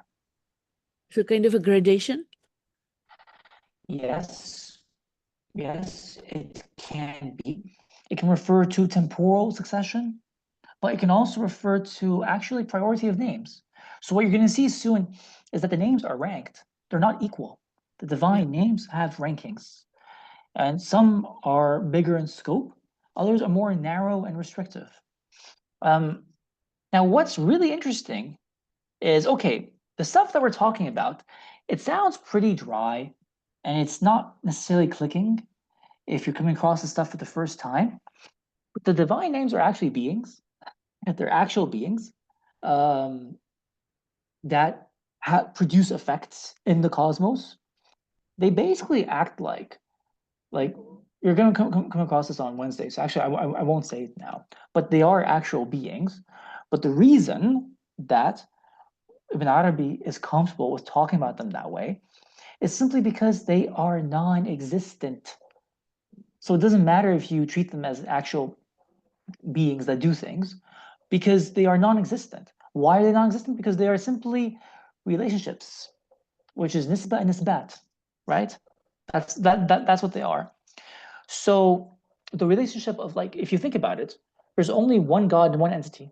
So kind of a gradation? Yes, it can be. It can refer to temporal succession, but it can also refer to actually priority of names. So what you're going to see soon is that the names are ranked. They're not equal. The divine names have rankings, and some are bigger in scope, others are more narrow and restrictive. Now, what's really interesting is, okay, the stuff that we're talking about, it sounds pretty dry, and it's not necessarily clicking if you're coming across this stuff for the first time. But the divine names are actually beings, they're actual beings that produce effects in the cosmos. They basically act like you're going to come across this on Wednesday. So actually, I won't say it now, but they are actual beings. But the reason that Ibn Arabi is comfortable with talking about them that way is simply because they are non-existent. So it doesn't matter if you treat them as actual beings that do things, because they are non-existent. Why are they non-existent? Because they are simply relationships, which is nisba and nisbat, right? That's what they are. So the relationship of, like, if you think about it, there's only one God and one entity.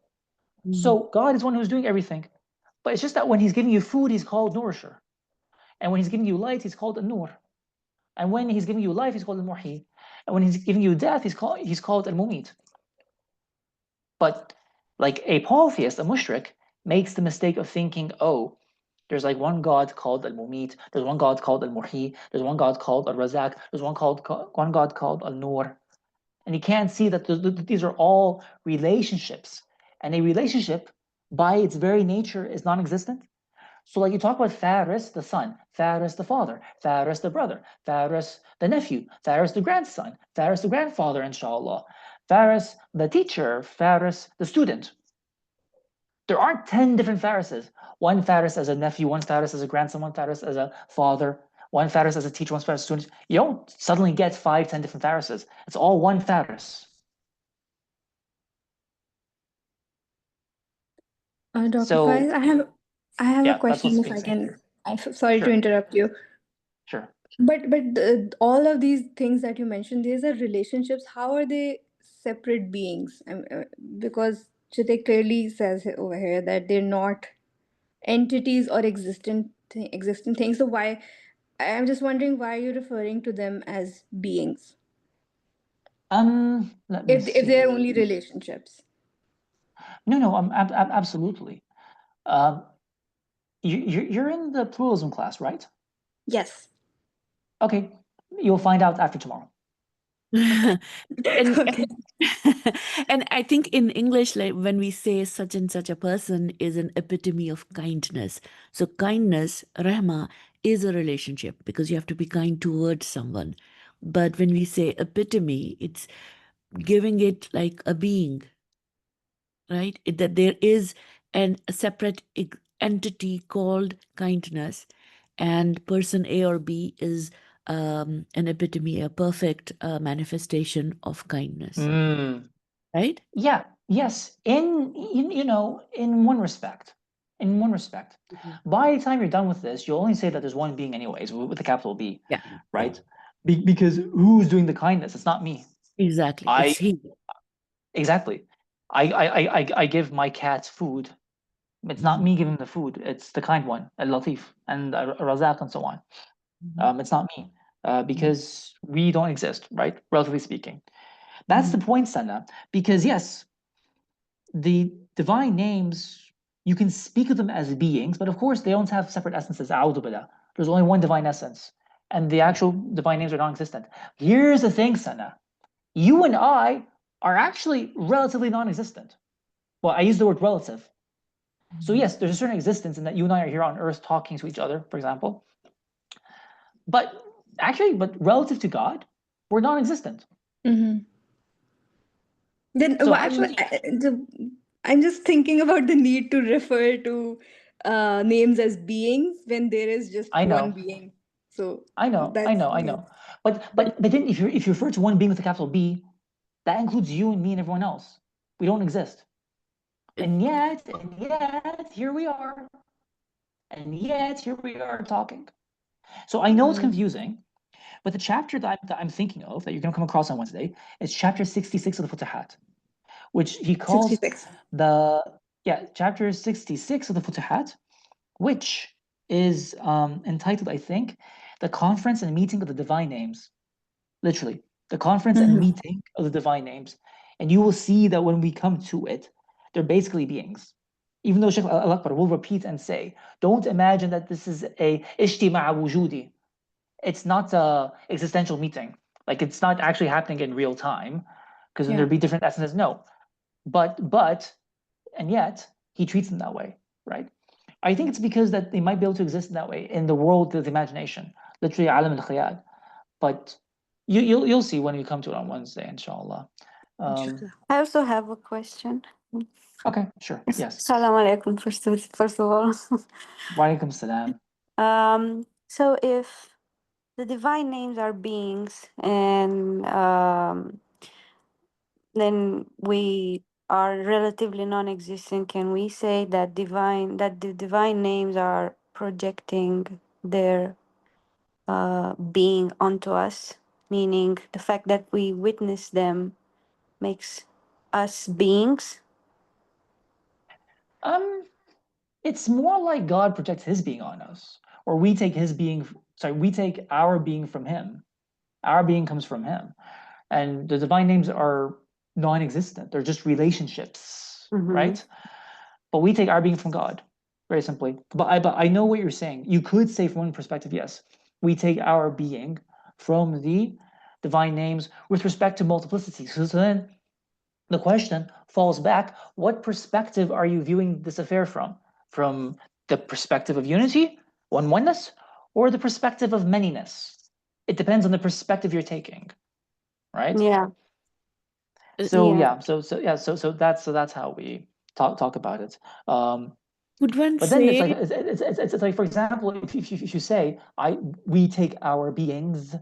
So God is one who's doing everything. But it's just that when he's giving you food, he's called nourisher. And when he's giving you light, he's called an-nur. And when he's giving you life, he's called al-muhyi. And when he's giving you death, he's called al-mumit. But like a polytheist, a mushrik, makes the mistake of thinking, oh, there's like one God called al-mumit, there's one God called al-muhyi, there's one God called al-razak, there's one God called al-nur. And he can't see that these are all relationships. And a relationship, by its very nature, is non-existent. So like you talk about Faris, the son, Faris, the father, Faris, the brother, Faris, the nephew, Faris, the grandson, Faris, the grandfather, inshallah, Faris, the teacher, Faris, the student. There aren't 10 different Farises. One Faris as a nephew, one Faris as a grandson, one Faris as a father, one Faris as a teacher, one Faris as a student. You don't suddenly get 5, 10 different Farises. It's all one Faris. Dr. So Faiz, I have a yeah, that's question what's if being I said. can. Sorry to Sure. interrupt you. Sure. But all of these things that you mentioned, these are relationships. How are they separate beings? Because Chite clearly says over here that they're not entities or existing things. So why? I'm just wondering why you're referring to them as beings Let me if they're see. only relationships. No, absolutely. You're in the pluralism class, right? Yes. Okay, you'll find out after tomorrow. and Okay. and I think in English, like when we say such and such a person is an epitome of kindness. So kindness, rahma, is a relationship because you have to be kind towards someone. But when we say epitome, it's giving it like a being, right? That there is a separate entity called kindness, and person A or B is an epitome, a perfect manifestation of kindness, right? Yeah, yes. In one respect. In one respect. By the time you're done with this, you'll only say that there's one being anyways, with a capital B, Yeah, right? Because who's doing the kindness? It's not me. exactly. I It's he. exactly. I give my cats food. It's not me giving the food. It's the kind one, Al-Latif and Razak and so on. It's not me because we don't exist, right? Relatively speaking. That's the point, Sana. Because yes, the divine names, you can speak of them as beings, but of course they don't have separate essences. A'udhu billah. There's only one divine essence, and the actual divine names are non-existent. Here's the thing, Sana. You and I are actually relatively non-existent. Well, I use the word relative. So yes, there's a certain existence in that you and I are here on Earth talking to each other, for example. But actually, but relative to God, we're non-existent. Mm-hmm. Then So why, actually, I'm just thinking about the need to refer to names as beings when there is just I one know, being. So I know, I that's know, I yeah. know. But then if you refer to one being with a capital B, that includes you and me and everyone else. We don't exist. And yet, here we are. And yet, here we are talking. So I know it's confusing, but the chapter that I'm thinking of, that you're going to come across on Wednesday, is chapter 66 of the Futuhat, which he calls 66. chapter 66 of the Futuhat, which is entitled, I think, The Conference and Meeting of the Divine Names. Literally, the conference and Mm-hmm. meeting of the divine names. And you will see that when we come to it, they're basically beings. Even though Sheikh Al-Akbar will repeat and say, don't imagine that this is a ishtima'a wujudi. It's not a existential meeting. Like it's not actually happening in real time, because then Yeah. there'd be different essences. No. But and yet he treats them that way, right? I think it's because that they might be able to exist in that way in the world of the imagination, literally alam al-khayal. But you'll see when we come to it on Wednesday, inshallah. I also have a question. Okay, sure. Yes. Salam alaikum, first of all. Wa alaikum salam. So if the divine names are beings and then we are relatively non-existent, can we say that the divine names are projecting their being onto us, meaning the fact that we witness them makes us beings? It's more like God projects his being on us, or we take his being, we take our being from him. Our being comes from him. And the divine names are non-existent. They're just relationships, right? But we take our being from God, very simply. But I know what you're saying. You could say from one perspective, yes, we take our being from the divine names with respect to multiplicity. So then the question falls back, what perspective are you viewing this affair from? From the perspective of unity, oneness, or the perspective of manyness? It depends on the perspective you're taking, right? Yeah. So Yeah. so that's how we talk about it. Would one But then say, it's like, for example, if you say we take our beings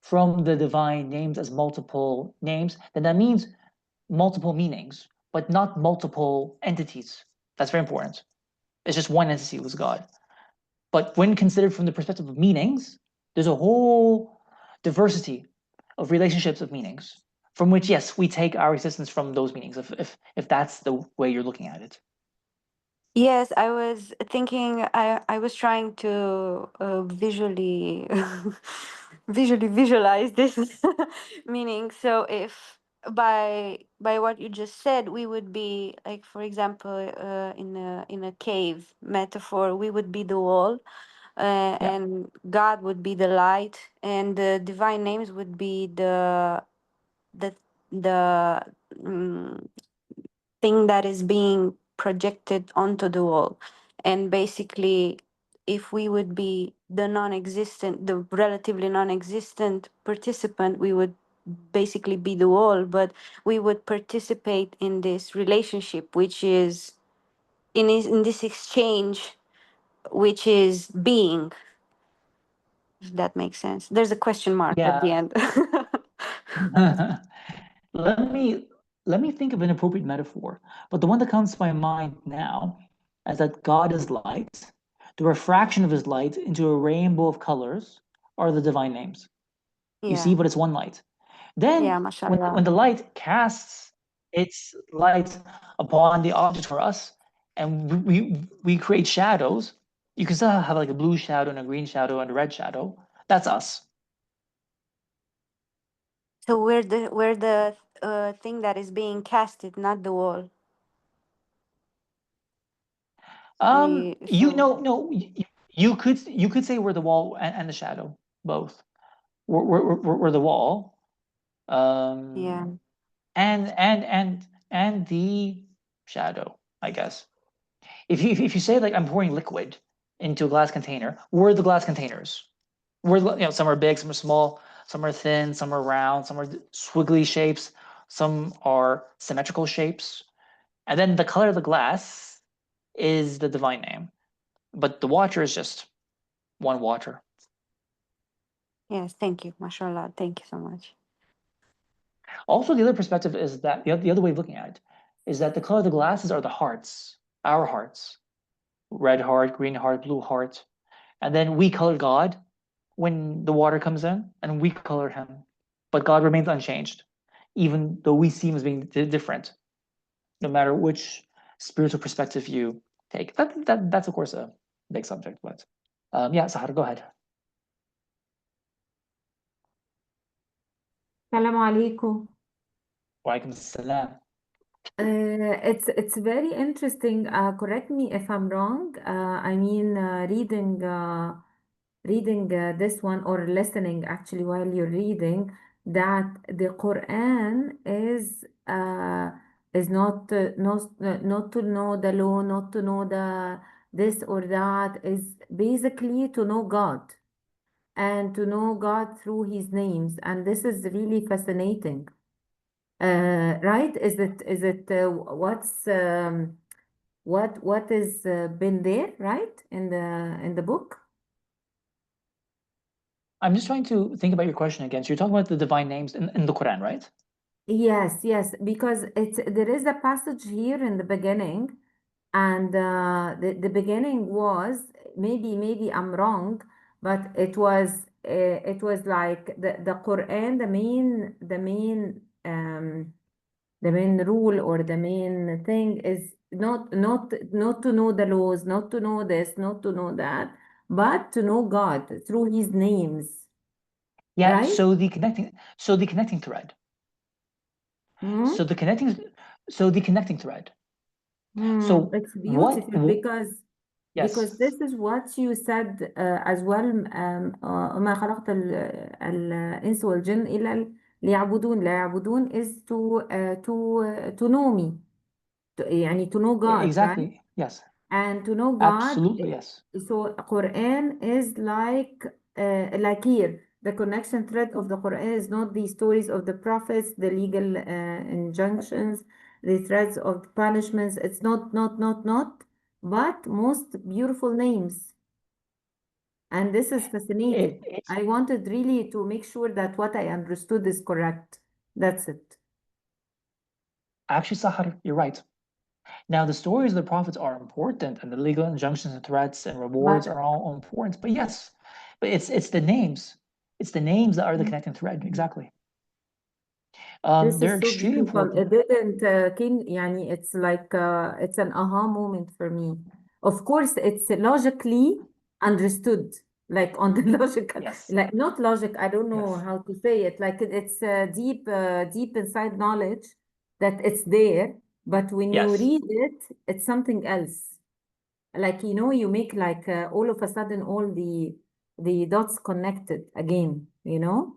from the divine names as multiple names, then that means multiple meanings, but not multiple entities. That's very important. It's just one entity was God. But when considered from the perspective of meanings, there's a whole diversity of relationships of meanings, from which, yes, we take our existence from those meanings, if that's the way you're looking at it. Yes, I was thinking, I was trying to visually visualize this meaning. So if by what you just said, we would be like, for example, in a cave metaphor, we would be the wall, and God would be the light, and the divine names would be the mm, thing that is being projected onto the wall. And basically, if we would be the non-existent, the relatively non-existent participant, we would basically be the wall, but we would participate in this relationship, which is in this exchange, which is being. If that makes sense. There's a question mark at the Yeah. end. Let me think of an appropriate metaphor. But the one that comes to my mind now is that God is light. The refraction of his light into a rainbow of colors are the divine names. You see, Yeah, but it's one light. yeah, Then mashallah. when the light casts its light upon the object for us, and we create shadows, you can still have like a blue shadow and a green shadow and a red shadow. That's us. So we're the thing that is being casted, not the wall. You So know, no, you could say we're the wall and the shadow, both. We're the wall, yeah, and the shadow, I guess. If you say like I'm pouring liquid into a glass container, we're the glass containers. Some are big, some are small, some are thin, some are round, some are squiggly shapes, some are symmetrical shapes, and then the color of the glass is the divine name. But the water is just one water. yes, thank you, mashallah. Thank you so much. Also, the other perspective is that the other way of looking at it is that the color of the glasses are the hearts, our hearts, red heart, green heart, blue heart, and then we color God when the water comes in, and we color him, but God remains unchanged, even though we seem as being different, no matter which spiritual perspective you take. That's of course a big subject, but yeah, Sahar, go ahead. Salam alaikum. Walaikum assalam. It's very interesting. Correct me if I'm wrong. I mean, reading this one or listening actually while you're reading that the Quran is not to know the law, not to know the this or that, is basically to know God and to know God through His names, and this is really fascinating. Right? What is been there, right? In the book? I'm just trying to think about your question again. So you're talking about the divine names in the Quran, right? Yes, yes, because there is a passage here in the beginning, and the beginning was maybe I'm wrong, but it was like the Quran, the main rule or the main thing is not to know the laws, not to know this, not to know that, but to know God through His names, Yeah. right? So the connecting thread. Hmm? So the connecting thread. So It's what? beautiful because Yes. this is what you said as well. وما خلقت الإنس والجن إلا ليعبدون. لا يعبدون is to know me, يعني to know God, right? Exactly. Yes. And to know God, Absolutely. Yes. so Quran is like here, the connection thread of the Quran is not the stories of the prophets, the legal injunctions, the threads of the punishments. It's not, but most beautiful names. And this is fascinating. It's I wanted really to make sure that what I understood is correct. That's it. actually, Sahar, you're right. Now, the stories of the prophets are important, and the legal injunctions and threats and rewards But are all important. But yes, but it's the names. It's the names that are the connecting thread. Exactly. this They're is so extremely beautiful. It important. didn't يعني it's like it's an aha moment for me. Of course, it's logically understood, like on the logical, Yes. like not logic. I don't know Yes. how to say it. Like it's deep inside knowledge that it's there, but when you Yes. read it, it's something else. like, you know, you make like all of a sudden all the dots connected again, you know?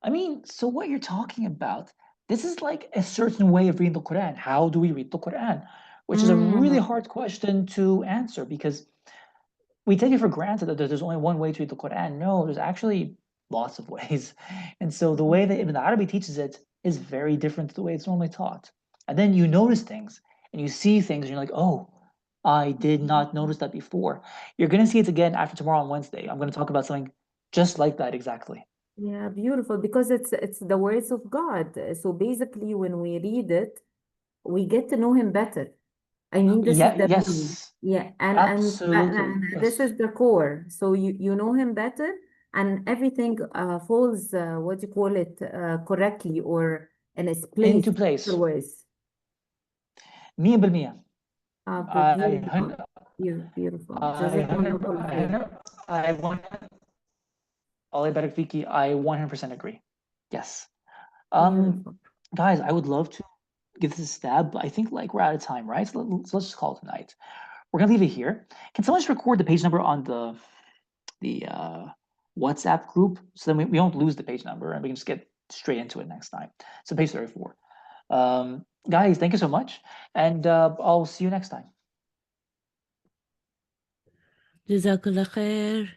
I mean, so what you're talking about, this is like a certain way of reading the Quran. How do we read the Quran? Which is a really hard question to answer because we take it for granted that there's only one way to read the Quran. No, there's actually lots of ways. And so the way that Ibn Arabi teaches it is very different to the way it's normally taught. And then you notice things and you see things and you're like, oh, I did not notice that before. You're going to see it again after tomorrow on Wednesday. I'm going to talk about something just like that exactly. Yeah, beautiful, because it's the words of God. So basically, when we read it, we get to know him better. I mean, this is Yeah, the meaning. yes, Yeah, absolutely. and this Yes. is the core. So you know him better, and everything falls, what do you call it, correctly or in its place Into place. afterwards. 100%. I Beautiful, beautiful. I Jazakumullah 100 kull khair. I 100 Allah barak fiki, I 100% agree. Yes. Beautiful. Guys, I would love to give this a stab, but I think like we're out of time, right? So let's just call it tonight. We're gonna leave it here. Can someone just record the page number on the WhatsApp group so then we don't lose the page number and we can just get straight into it next time. So page 34. Guys, thank you so much, and I'll see you next time. Jazakallah khair.